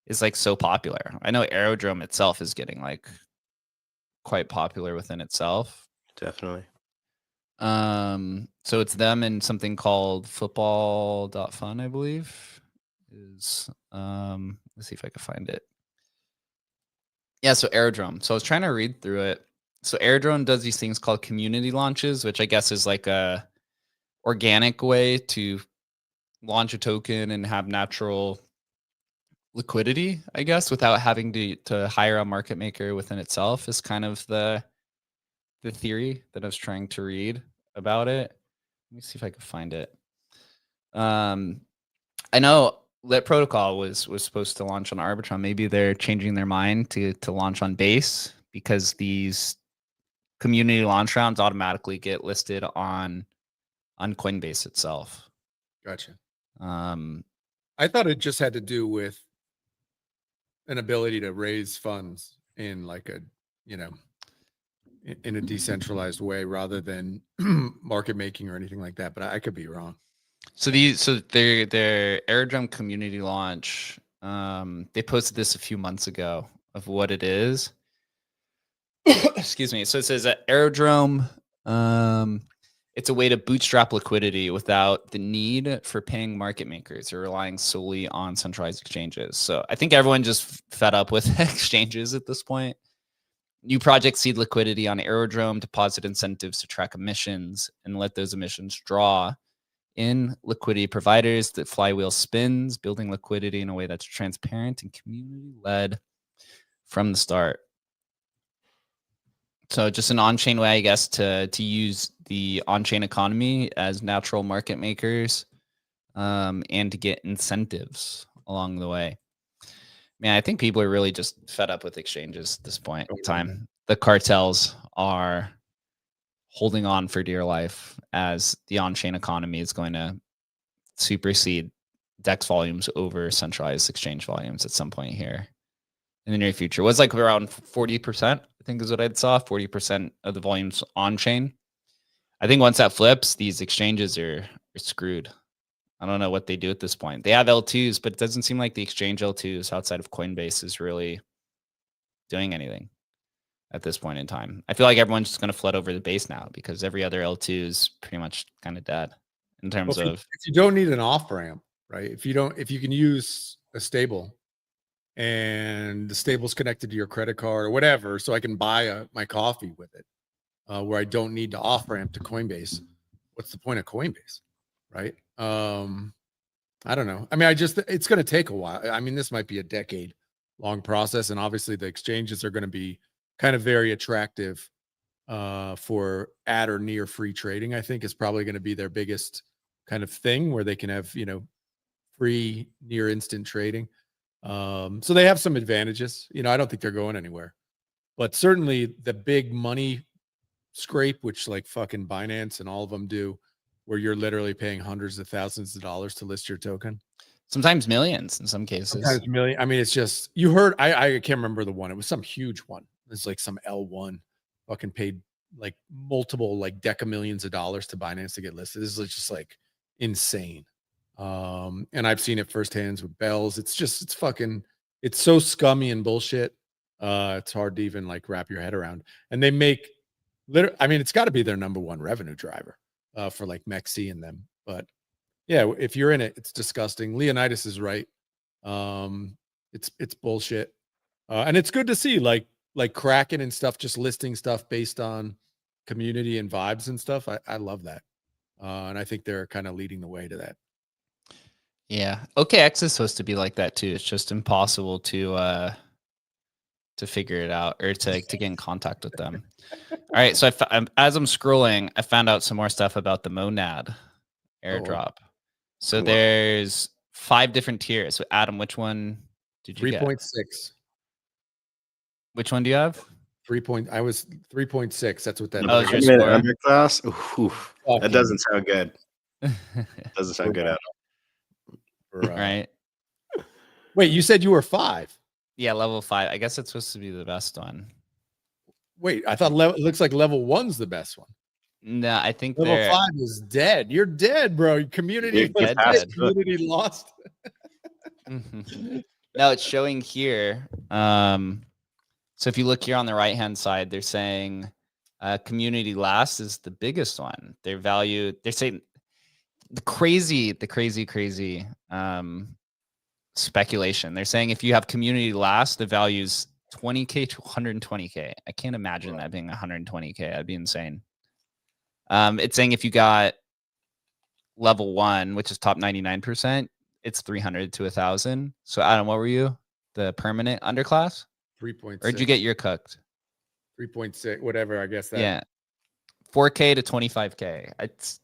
is like so popular. I know Aerodrome itself is getting like quite popular within itself. Definitely. So it's them and something called football.fun, I believe. Is let's see if I can find it. Yeah, so Aerodrome. So I was trying to read through it. So Aerodrome does these things called community launches, which I guess is like a organic way to launch a token and have natural liquidity, I guess, without having to hire a market maker within itself is kind of the theory that I was trying to read about it. Let me see if I can find it. I know Lit Protocol was supposed to launch on Arbitrum. Maybe they're changing their mind to launch on Base because these community launch rounds automatically get listed on Coinbase itself. Gotcha. I thought it just had to do with an ability to raise funds in like a, you know, in a decentralized way rather than market making or anything like that. But I could be wrong. So their Aerodrome community launch, they posted this a few months ago of what it is. Excuse me. So it says that Aerodrome, it's a way to bootstrap liquidity without the need for paying market makers or relying solely on centralized exchanges. So I think everyone just fed up with exchanges at this point. New projects seed liquidity on Aerodrome, deposit incentives to track emissions, and let those emissions draw in liquidity providers. That flywheel spins, building liquidity in a way that's transparent and community-led from the start. So just an on-chain way, I guess, to use the on-chain economy as natural market makers and to get incentives along the way. Man, I think people are really just fed up with exchanges at this point in time. The cartels are holding on for dear life as the on-chain economy is going to supersede DEX volumes over centralized exchange volumes at some point here in the near future. It was like around 40%, I think is what I saw, 40% of the volumes on-chain. I think once that flips, these exchanges are screwed. I don't know what they do at this point. They have L2s, but it doesn't seem like the exchange L2s outside of Coinbase is really doing anything at this point in time. I feel like everyone's just going to flood over the base now because every other L2 is pretty much kind of dead in terms Well, of. if you don't need an off ramp, right? If you can use a stable and the stable's connected to your credit card or whatever, so I can buy my coffee with it, where I don't need to off ramp to Coinbase. What's the point of Coinbase, right? I don't know. I mean, it's going to take a while. I mean, this might be a decade long process, and obviously the exchanges are going to be kind of very attractive for at or near free trading. I think is probably going to be their biggest kind of thing where they can have, free near instant trading. So they have some advantages. I don't think they're going anywhere, but certainly the big money scrape, which like fucking Binance and all of them do, where you're literally paying hundreds of thousands of dollars to list your token. Sometimes millions in some cases. Sometimes million. I mean, it's just, you heard, I can't remember the one. It was some huge one. It's like some L1 fucking paid like multiple, like deca millions of dollars to Binance to get listed. This is just like insane. And I've seen it firsthand with Bells. It's fucking, it's so scummy and bullshit. It's hard to even like wrap your head around. And they make I mean, it's got to be their number one revenue driver for like Mexi and them. But yeah, if you're in it, it's disgusting. Leonidas is right. It's bullshit. And it's good to see like Kraken and stuff, just listing stuff based on community and vibes and stuff. I love that. And I think they're kind of leading the way to that. Yeah. OKX is supposed to be like that too. It's just impossible to figure it out or to get in contact with them. All right. So as I'm scrolling, I found out some more stuff about the Monad airdrop. So there's 5 different tiers. So Adam, which one did you get? 3.6. Which one do you have? I was 3.6. That's what that Oh, is. your score. Underclass? That doesn't sound good. Doesn't sound good at all. Right. Wait, you said you were 5. Yeah, level 5. I guess it's supposed to be the best one. Wait, I thought it looks like level 1's the best one. No, I think level 5 is dead. You're dead, bro. Community lost. No, it's showing here. So if you look here on the right-hand side, they're saying community last is the biggest one. They're saying the crazy speculation. They're saying if you have community last, the value's 20K to 120K. I can't imagine that being 120K. That'd be insane. It's saying if you got level 1, which is top 99%, it's 300 to 1,000. So Adam, what were you? The permanent underclass? 3.6. Or did you get your cooked? 3.6, whatever. I guess that. Yeah, 4K to 25K. It's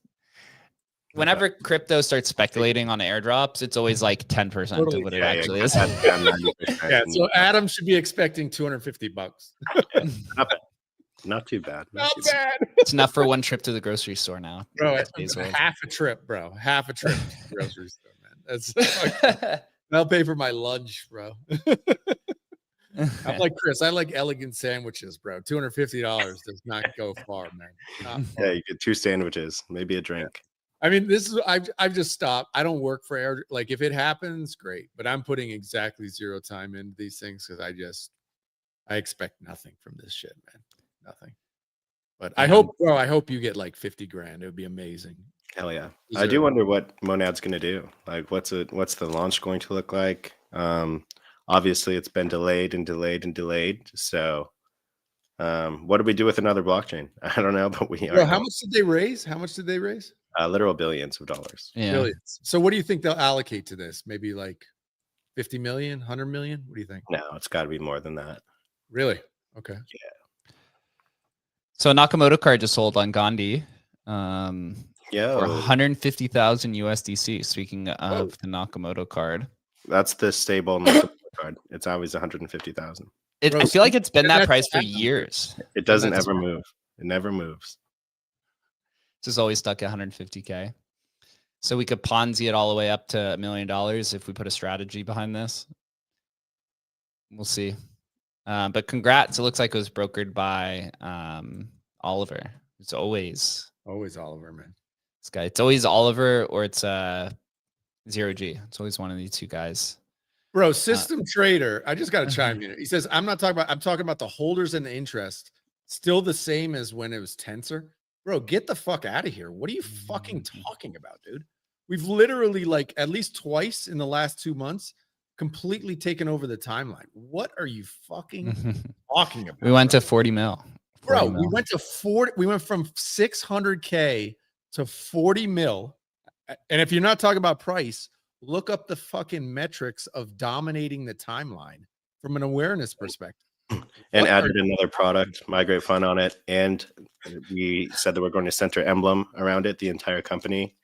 whenever crypto starts speculating on airdrops, it's always like 10% of what it actually is. Yeah, so Adam should be expecting $250. Not too bad. Not bad. It's enough for one trip to the grocery store now. Bro, half a trip, bro. Half a trip to the grocery store, man. I'll pay for my lunch, bro. I'm like Chris. I like elegant sandwiches, bro. $250 does not go far, man. Not far. Yeah, you get 2 sandwiches, maybe a drink. I mean, this is I've just stopped. I don't work for air. Like if it happens, great. But I'm putting exactly 0 time into these things because I expect nothing from this shit, man. Nothing. But I hope you get like 50 grand. It would be amazing. Hell yeah. I do wonder what Monad's gonna do. Like what's the launch going to look like? Obviously it's been delayed and delayed and delayed. So what do we do with another blockchain? I don't know, but how much did they raise? Literal billions of dollars. Yeah. Billions. So what do you think they'll allocate to this? Maybe like 50 million, 100 million? What do you think? No, it's got to be more than that. Really? Okay. Yeah. So Nakamoto card just sold on Gandhi Yeah. for 150,000 USDC. Speaking of the Nakamoto card, that's the stable Nakamoto card. It's always 150,000. I feel like it's been that price for years. It doesn't ever move. It never moves. It's just always stuck at 150K. So we could Ponzi it all the way up to $1 million if we put a strategy behind this. We'll see. But congrats. It looks like it was brokered by Oliver. It's always Oliver, man. this guy. It's always Oliver or it's Zero G. It's always one of these two guys. Bro, System Trader. I just got to chime in. He says, I'm talking about the holders and the interest. Still the same as when it was Tensor. Bro, get the fuck out of here. What are you fucking talking about, dude? We've literally, like, at least twice in the last 2 months, completely taken over the timeline. What are you fucking talking about? We went to 40 mil. 40 Bro, mil. we went to 40. We went from 600K to 40 mil. And if you're not talking about price, look up the fucking metrics of dominating the timeline from an awareness perspective. And added another product, Migrate Fund, on it. And we said that we're going to center emblem around it, the entire company.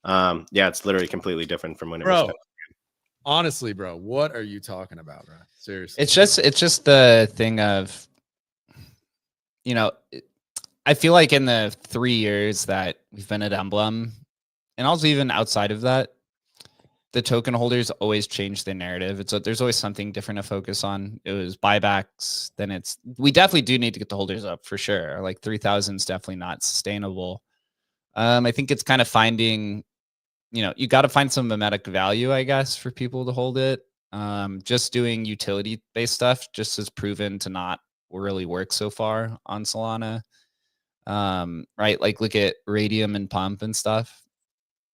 Yeah, it's literally completely different from when it was. Honestly, bro, what are you talking about, bro? Seriously. It's just the thing of, you know, I feel like in the 3 years that we've been at Emblem, and also even outside of that, the token holders always change the narrative. There's always something different to focus on. It was buybacks. Then we definitely do need to get the holders up for sure. Like 3,000 is definitely not sustainable. I think it's kind of finding, you know, you got to find some mimetic value, I guess, for people to hold it. Just doing utility based stuff just has proven to not really work so far on Solana. Right? Like look at Radium and Pump and stuff.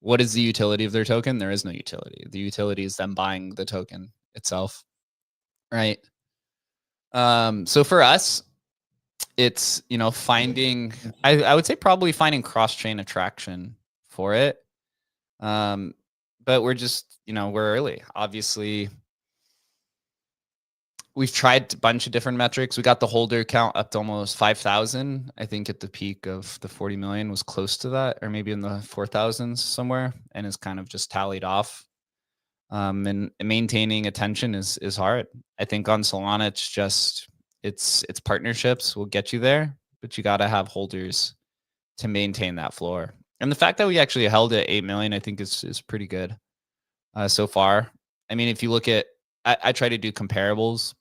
What is the utility of their token? There is no utility. The utility is them buying the token itself, right? So for us, it's, you know, finding, I would say probably finding cross-chain attraction for it. But we're just, you know, we're early. Obviously, we've tried a bunch of different metrics. We got the holder count up to almost 5,000. I think at the peak of the 40 million was close to that, or maybe in the 4,000s somewhere, and is kind of just tallied off. And maintaining attention is hard. I think on Solana, it's just, it's partnerships will get you there, but you got to have holders to maintain that floor. And the fact that we actually held at 8 million, I think is pretty good so far. I mean, if you look at, I try to do comparables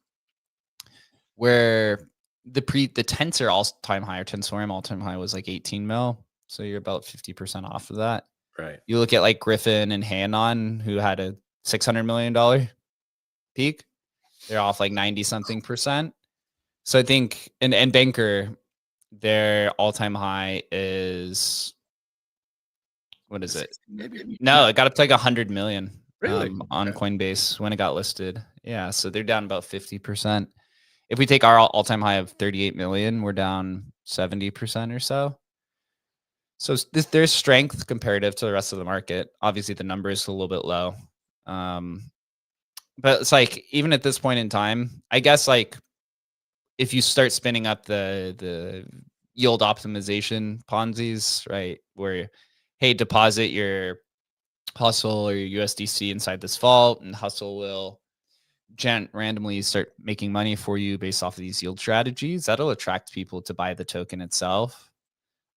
where the Tensor all-time high or Tensorium all-time high was like 18 mil. So you're about 50% off of that. Right. You look at like Griffin and HeyAnon, who had a $600 million peak. They're off like 90 something percent. So I think, and Bankr, their all-time high is, what is it? No, it got up to like 100 million on Coinbase when it got listed. Yeah, so they're down about 50%. If we take our all-time high of 38 million, we're down 70% or so. So there's strength comparative to the rest of the market. Obviously, the number is a little bit low. But it's like, even at this point in time, I guess like if you start spinning up the yield optimization Ponzi's, right, where, hey, deposit your Hustle or your USDC inside this vault, and Hustle will randomly start making money for you based off of these yield strategies, that'll attract people to buy the token itself.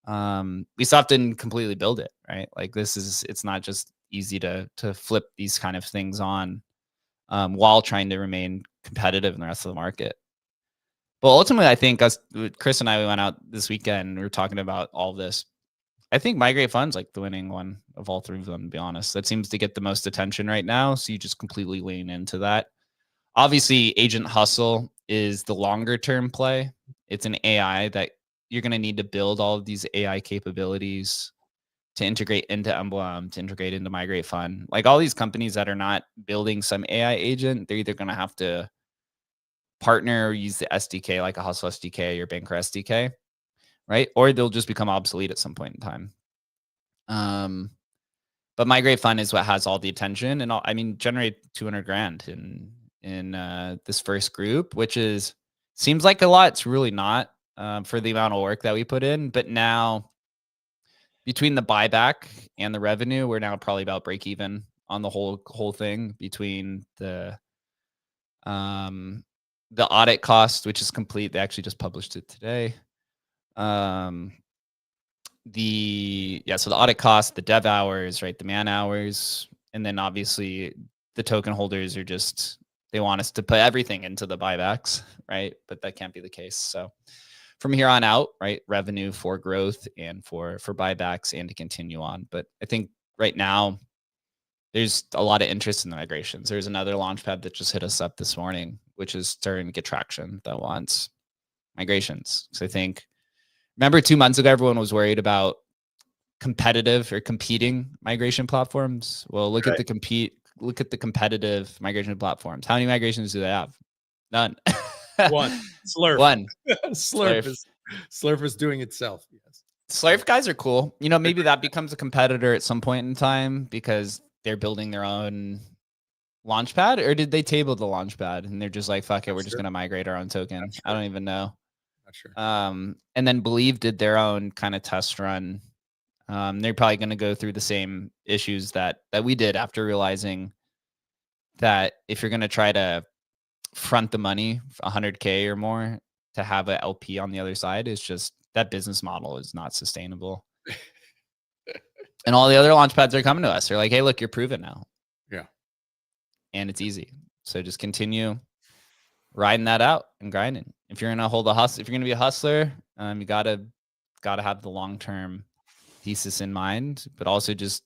We still have to completely build it, right? Like it's not just easy to flip these kind of things on while trying to remain competitive in the rest of the market. But ultimately, I think Chris and I, we went out this weekend, we were talking about all of this. I think Migrate Fund's like the winning one of all three of them, to be honest. That seems to get the most attention right now. So you just completely lean into that. Obviously, Agent Hustle is the longer term play. It's an AI that you're going to need to build all of these AI capabilities to integrate into Emblem, to integrate into Migrate Fund. Like all these companies that are not building some AI agent, they're either going to have to partner or use the SDK, like a Hustle SDK or Bankr SDK, right? Or they'll just become obsolete at some point in time. But Migrate Fund is what has all the attention, and I mean, generate 200 grand in this first group, which seems like a lot. It's really not for the amount of work that we put in. But now, between the buyback and the revenue, we're now probably about break even on the whole thing, between the audit cost, which is complete. They actually just published it today. So the audit cost, the dev hours, right, the man hours, and then obviously the token holders are just, they want us to put everything into the buybacks, right? But that can't be the case. So from here on out, right, revenue for growth and for buybacks and to continue on. But I think right now, there's a lot of interest in the migrations. There's another launchpad that just hit us up this morning, which is starting to get traction, that wants migrations. So I think, remember 2 months ago, everyone was worried about competitive or competing migration platforms. Well, look at the competitive migration platforms. How many migrations do they have? None. One. Slurp. One. Slurp is doing itself. Yes. Slurp guys are cool. You know, maybe that becomes a competitor at some point in time because they're building their own launchpad, or did they table the launchpad and they're just like, fuck it, we're just going to migrate our own token? I don't even know. Not sure. And then Believe did their own kind of test run. They're probably going to go through the same issues that we did after realizing that if you're going to try to front the money, 100K or more, to have an LP on the other side, is just, that business model is not sustainable. And all the other launchpads are coming to us. They're like, hey, look, you're proven now. Yeah. And it's easy. So just continue riding that out and grinding. If you're gonna hold a hustle, if you're gonna be a hustler, you gotta have the long-term thesis in mind, but also just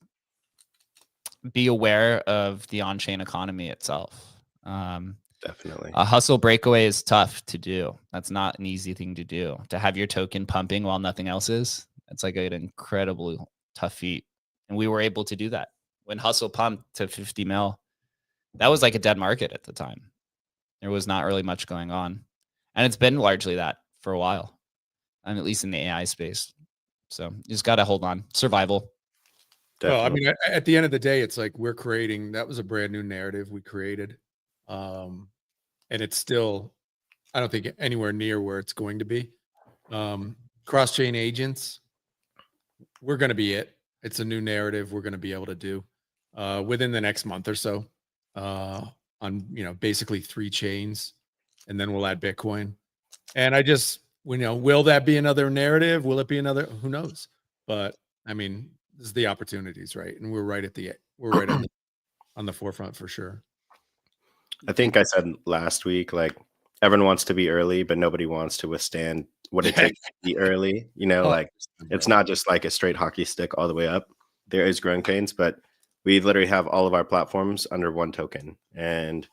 be aware of the on-chain economy itself. Definitely. A hustle breakaway is tough to do. That's not an easy thing to do. To have your token pumping while nothing else is, that's like an incredibly tough feat. And we were able to do that. When Hustle pumped to 50 mil, that was like a dead market at the time. There was not really much going on. And it's been largely that for a while, at least in the AI space. So you just got to hold on. Survival. Definitely. Well, I mean, at the end of the day, it's like we're creating, that was a brand new narrative we created. And it's still, I don't think anywhere near where it's going to be. Cross-chain agents, we're going to be it. It's a new narrative we're going to be able to do within the next month or so on, basically 3 chains, and then we'll add Bitcoin. And I just, will that be another narrative? Will it be another? Who knows? But I mean, this is the opportunities, right? And we're right on the forefront for sure. I think I said last week, like, everyone wants to be early, but nobody wants to withstand what it takes to be early. Like, it's not just like a straight hockey stick all the way up. There is growing pains, but we literally have all of our platforms under one token. And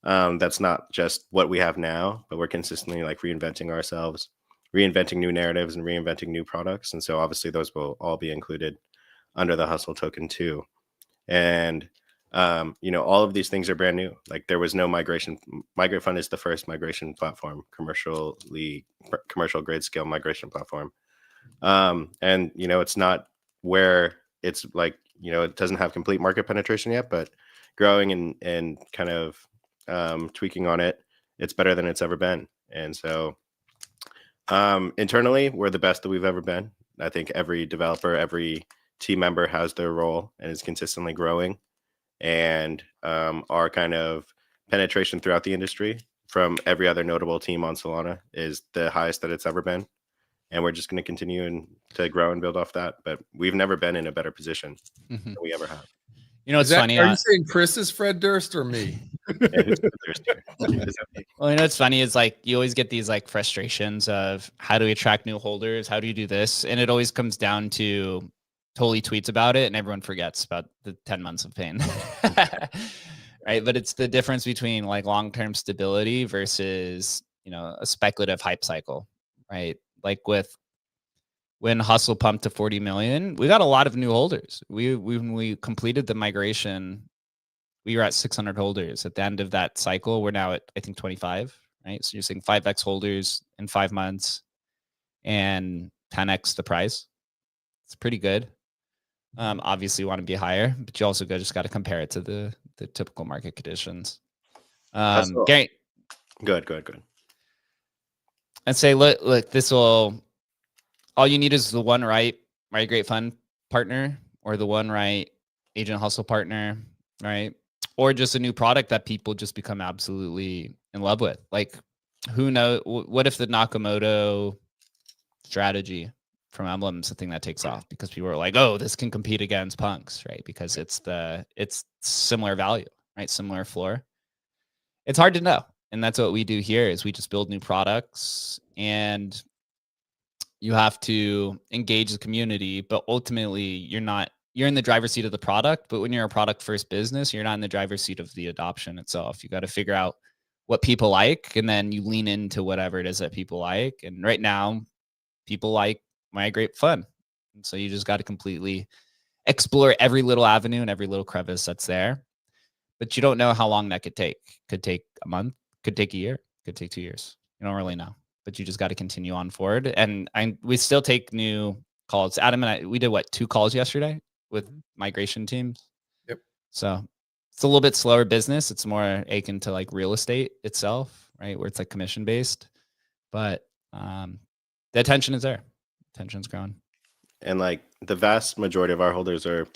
that's not just what we have now, but we're consistently like reinventing ourselves, reinventing new narratives and reinventing new products. And so obviously those will all be included under the Hustle token too. And all of these things are brand new. Like, there was no migration. Migrate Fund is the first migration platform, commercial grade scale migration platform. And it's not where it's like, it doesn't have complete market penetration yet, but growing and kind of tweaking on it, it's better than it's ever been. And so internally, we're the best that we've ever been. I think every developer, every team member has their role and is consistently growing. And our kind of penetration throughout the industry from every other notable team on Solana is the highest that it's ever been. And we're just going to continue to grow and build off that. But we've never been in a better position than we ever have. It's funny. Are you saying Chris is Fred Durst or me? Well, it's funny. It's like you always get these like frustrations of how do we attract new holders? How do you do this? And it always comes down to Totally tweets about it and everyone forgets about the 10 months of pain. Right. But it's the difference between like long-term stability versus, a speculative hype cycle, right? Like when Hustle pumped to 40 million, we got a lot of new holders. When we completed the migration, we were at 600 holders. At the end of that cycle, we're now at, I think, 25, right? So you're seeing 5x holders in 5 months and 10x the price. It's pretty good. Obviously you want to be higher, but you also just got to compare it to the typical market conditions. Gary, Good. And say, look, this will, all you need is the one right Migrate Fund partner, or the one right Agent Hustle partner, right? Or just a new product that people just become absolutely in love with. Like, who knows? What if the Nakamoto strategy from Emblem's the thing that takes off because people are like, oh, this can compete against punks, right? Because it's similar value, right? Similar floor. It's hard to know. And that's what we do here is we just build new products, and you have to engage the community, but ultimately you you're in the driver's seat of the product, but when you're a product first business, you're not in the driver's seat of the adoption itself. You got to figure out what people like, and then you lean into whatever it is that people like. And right now, people like migrate fun. And so you just got to completely explore every little avenue and every little crevice that's there. But you don't know how long that could take. Could take a month, could take a year, could take 2 years. You don't really know. But you just got to continue on forward. And we still take new calls. Adam and I, we did 2 calls yesterday with migration teams. Yep. So it's a little bit slower business. It's more akin to like real estate itself, right? Where it's like commission based. But the attention is there. Attention's growing. And like the vast majority of our holders are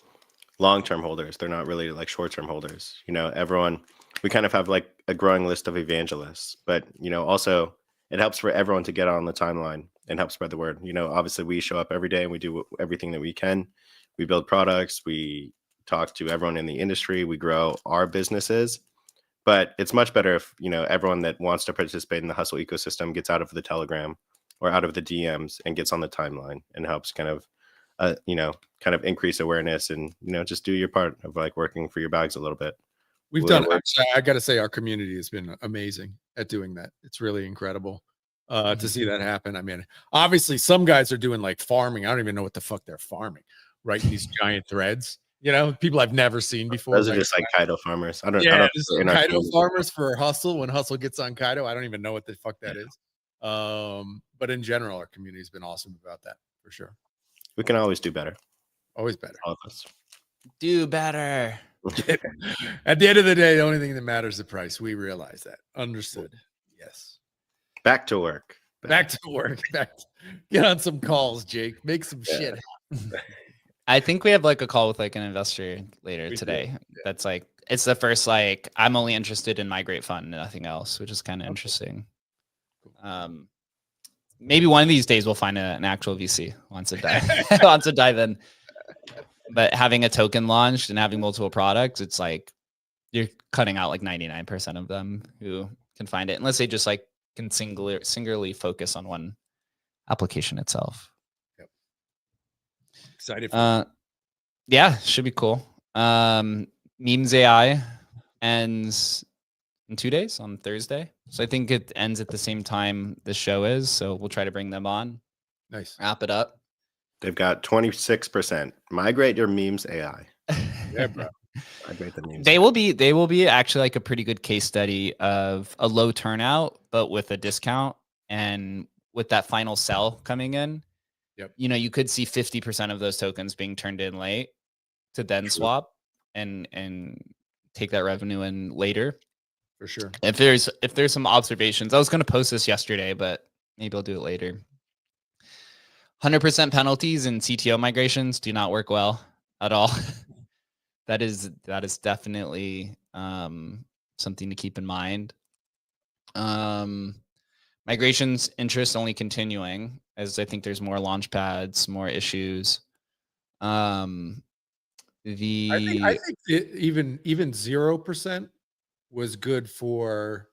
long-term holders. They're not really like short-term holders. You know, everyone, we kind of have like a growing list of evangelists, but you know, also it helps for everyone to get on the timeline and help spread the word. You know, obviously we show up every day and we do everything that we can. We build products, we talk to everyone in the industry, we grow our businesses. But it's much better if, you know, everyone that wants to participate in the hustle ecosystem gets out of the Telegram or out of the DMs and gets on the timeline and helps kind of, you know, kind of increase awareness and, you know, just do your part of like working for your bags a little bit. We've done, actually, I got to say, our community has been amazing at doing that. It's really incredible to see that happen. I mean, obviously, some guys are doing like farming. I don't even know what the fuck they're farming, right? These giant threads, you know, people I've never seen before. Those are just like Kaido farmers. I don't Kaido farmers for Hustle. When Hustle gets on Kaido, I don't even know what the fuck that is. But in general, our community has been awesome about that for sure. We can always do better. Always better. All of us. Do better. At the end of the day, the only thing that matters is the price. We realize that. Understood. Yes. Back to work. Back to work. Get on some calls, Jake. Make some shit. I think we have like a call with like an investor later today. Yeah. That's like, it's the first, like, I'm only interested in migrate fund, nothing else, which is kind of interesting. Maybe one of these days we'll find an actual VC wants to dive in. But having a token launched and having multiple products, it's like you're cutting out like 99% of them who can find it, unless they just like can singularly focus on one application itself. Yep. Excited for yeah, should be cool. Memes AI ends in 2 days on Thursday. So I think it ends at the same time the show is. So we'll try to bring them on. Nice. Wrap it up. They've got 26%. Migrate your memes AI. Yeah, bro. Migrate the memes. They will be actually like a pretty good case study of a low turnout, but with a discount and with that final sell coming in. Yep. You know, you could see 50% of those tokens being turned in late to then swap and take that revenue in later. For sure. If there's some observations, I was going to post this yesterday, but maybe I'll do it later. 100% penalties in CTO migrations do not work well at all. That is definitely something to keep in mind. Migrations interest only continuing, as I think there's more launch pads, more issues. I think even 0% was good for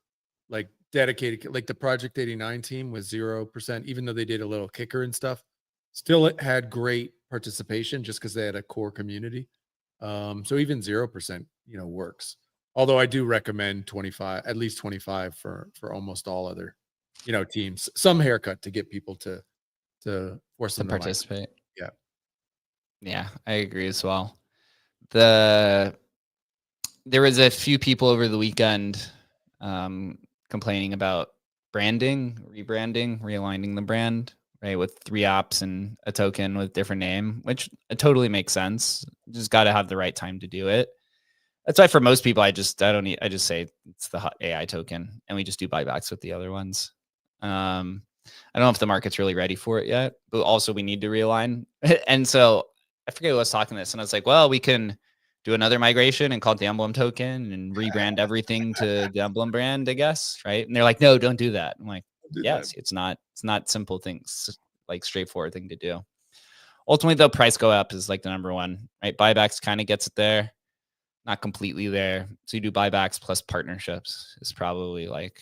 like dedicated, like the Project 89 team was 0%, even though they did a little kicker and stuff. Still, it had great participation just because they had a core community. So even 0%, you know, works. Although I do recommend 25, at least 25 for almost all other, you know, teams. Some haircut to get people to force them to participate. Yeah. Yeah, I agree as well. There was a few people over the weekend complaining about branding, rebranding, realigning the brand, right? With 3 apps and a token with different name, which totally makes sense. Just got to have the right time to do it. That's why for most people, I just say it's the hot AI token and we just do buybacks with the other ones. I don't know if the market's really ready for it yet, but also we need to realign. And so I forget who was talking this, and I was like, well, we can do another migration and call it the emblem token and rebrand everything to the emblem brand, I guess, right? And they're like, no, don't do that. I'm like, yes, it's not simple things, like straightforward thing to do. Ultimately, the price go up is like the number one, right? Buybacks kind of gets it there, not completely there. So you do buybacks plus partnerships is probably like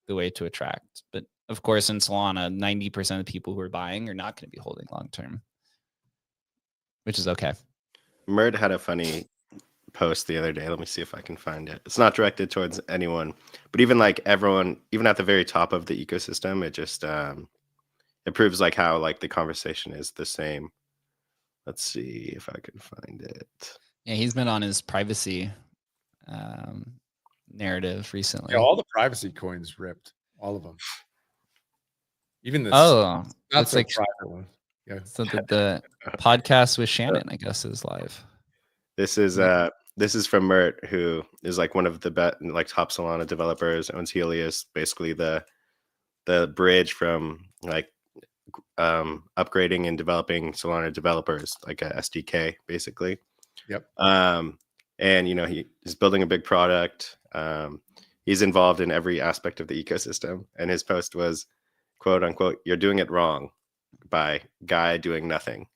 the way to attract. But of course, in Solana, 90% of the people who are buying are not going to be holding long term, which is okay. Mert had a funny post the other day. Let me see if I can find it. It's not directed towards anyone, but even like everyone, even at the very top of the ecosystem, it just it proves like how like the conversation is the same. Let's see if I can find it. Yeah, he's been on his privacy narrative recently. Yeah, all the privacy coins ripped, all of them. Even this. Oh, not looks so like private one. Yeah. so the podcast with Shannon, I guess, is live. This is from Mert, who is like one of the like top Solana developers, owns Helios, basically the bridge from like upgrading and developing Solana developers, like a SDK, basically. Yep. And you know, he is building a big product. He's involved in every aspect of the ecosystem, and his post was, "quote unquote, you're doing it wrong," by guy doing nothing.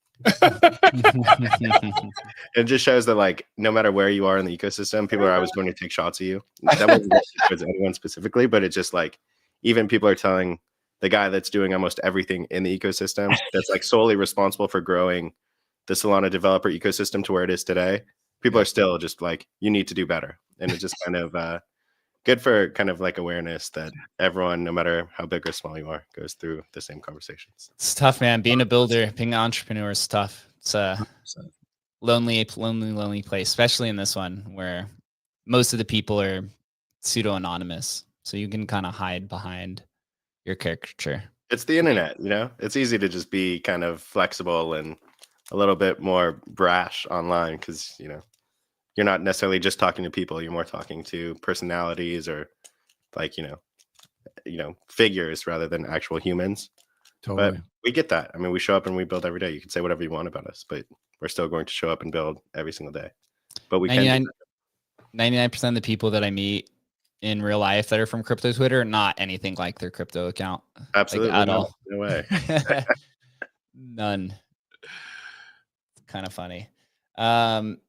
It just shows that like no matter where you are in the ecosystem, people are always going to take shots at you. That wasn't towards anyone specifically, but it's just like even people are telling the guy that's doing almost everything in the ecosystem, that's like solely responsible for growing the Solana developer ecosystem to where it is today. People are still just like, you need to do better. And it's just kind of good for kind of like awareness that everyone, no matter how big or small you are, goes through the same conversations. It's tough, man. Being a builder, being an entrepreneur is tough. It's a lonely place, especially in this one where most of the people are pseudo-anonymous. So you can kind of hide behind your caricature. It's the internet, you know? It's easy to just be kind of flexible and a little bit more brash online because, you know, you're not necessarily just talking to people. You're more talking to personalities or like, you know, figures rather than actual humans. Totally. But we get that. I mean, we show up and we build every day. You can say whatever you want about us, but we're still going to show up and build every single day. But we 99% of the people that I meet in real life that are from crypto Twitter are not anything like their crypto account. Absolutely. Like, at all. No way. None. Kind of funny.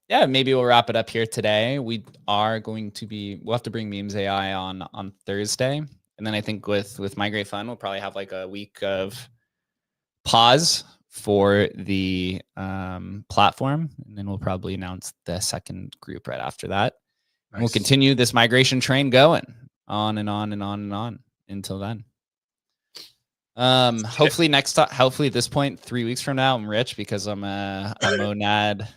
Yeah, maybe we'll wrap it up here today. We'll have to bring Memes AI on Thursday. And then I think with My Great Fun, we'll probably have like a week of pause for the platform. And then we'll probably announce the second group right after that. Nice. We'll continue this migration train going on and on and on and on until then. Hopefully hopefully at this point, 3 weeks from now, I'm rich because I'm a monad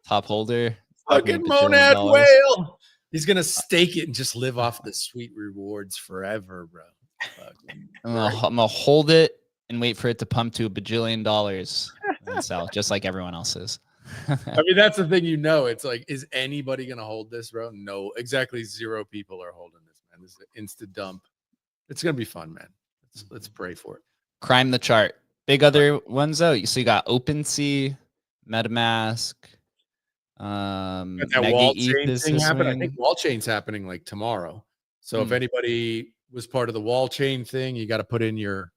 top holder. Fucking monad whale. He's gonna stake it and just live off the sweet rewards forever, bro. I'm gonna hold it and wait for it to pump to $1 bajillion and sell, just like everyone else is. I mean, that's the thing, you know. It's like, is anybody gonna hold this, bro? No, exactly 0 people are holding this, man. This is an instant dump. It's gonna be fun, man. Let's pray for it. Crime the chart. Big other ones though. So you got OpenSea, MetaMask. That wall chain thing happened. I think wall chain's happening like tomorrow. So if anybody was part of the wall chain thing, you got to put in your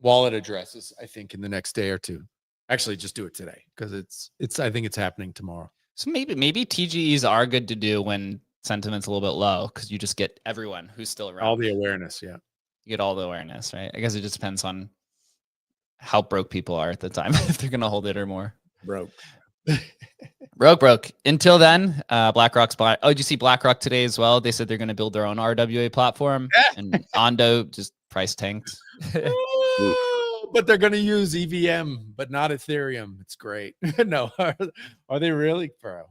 wallet addresses, I think, in the next day or two. Actually, just do it today because I think it's happening tomorrow. So maybe TGEs are good to do when sentiment's a little bit low because you just get everyone who's still around. All the awareness, yeah. You get all the awareness, right? I guess it just depends on how broke people are at the time, if they're going to hold it or more. Broke. Broke. Until then, BlackRock's buy. Oh, did you see BlackRock today as well? They said they're going to build their own RWA platform, and Ondo just price tanked. But they're going to use EVM, but not Ethereum. It's great. No, are they really, bro?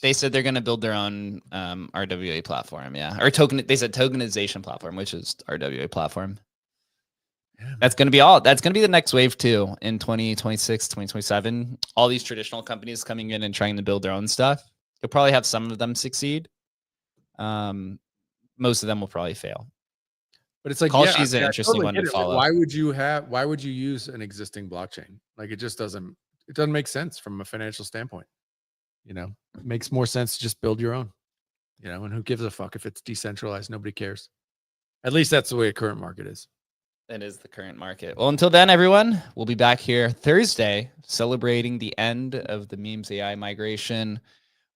They said they're going to build their own RWA platform, yeah, or token. They said tokenization platform, which is RWA platform. Yeah, that's going to be all. That's going to be the next wave too in 2026, 2027. All these traditional companies coming in and trying to build their own stuff. You'll probably have some of them succeed. Most of them will probably fail. But it's like, Kalshi's an interesting one to follow. Why would you use an existing blockchain? Like it doesn't make sense from a financial standpoint. You know, it makes more sense to just build your own, you know, and who gives a fuck if it's decentralized? Nobody cares. At least that's the way the current market is. That is the current market. Well, until then, everyone, we'll be back here Thursday celebrating the end of the Memes AI migration.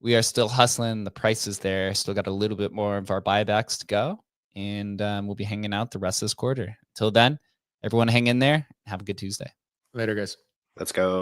We are still hustling. The price is there. Still got a little bit more of our buybacks to go. And we'll be hanging out the rest of this quarter. Until then, everyone hang in there. Have a good Tuesday. Later, guys. Let's go.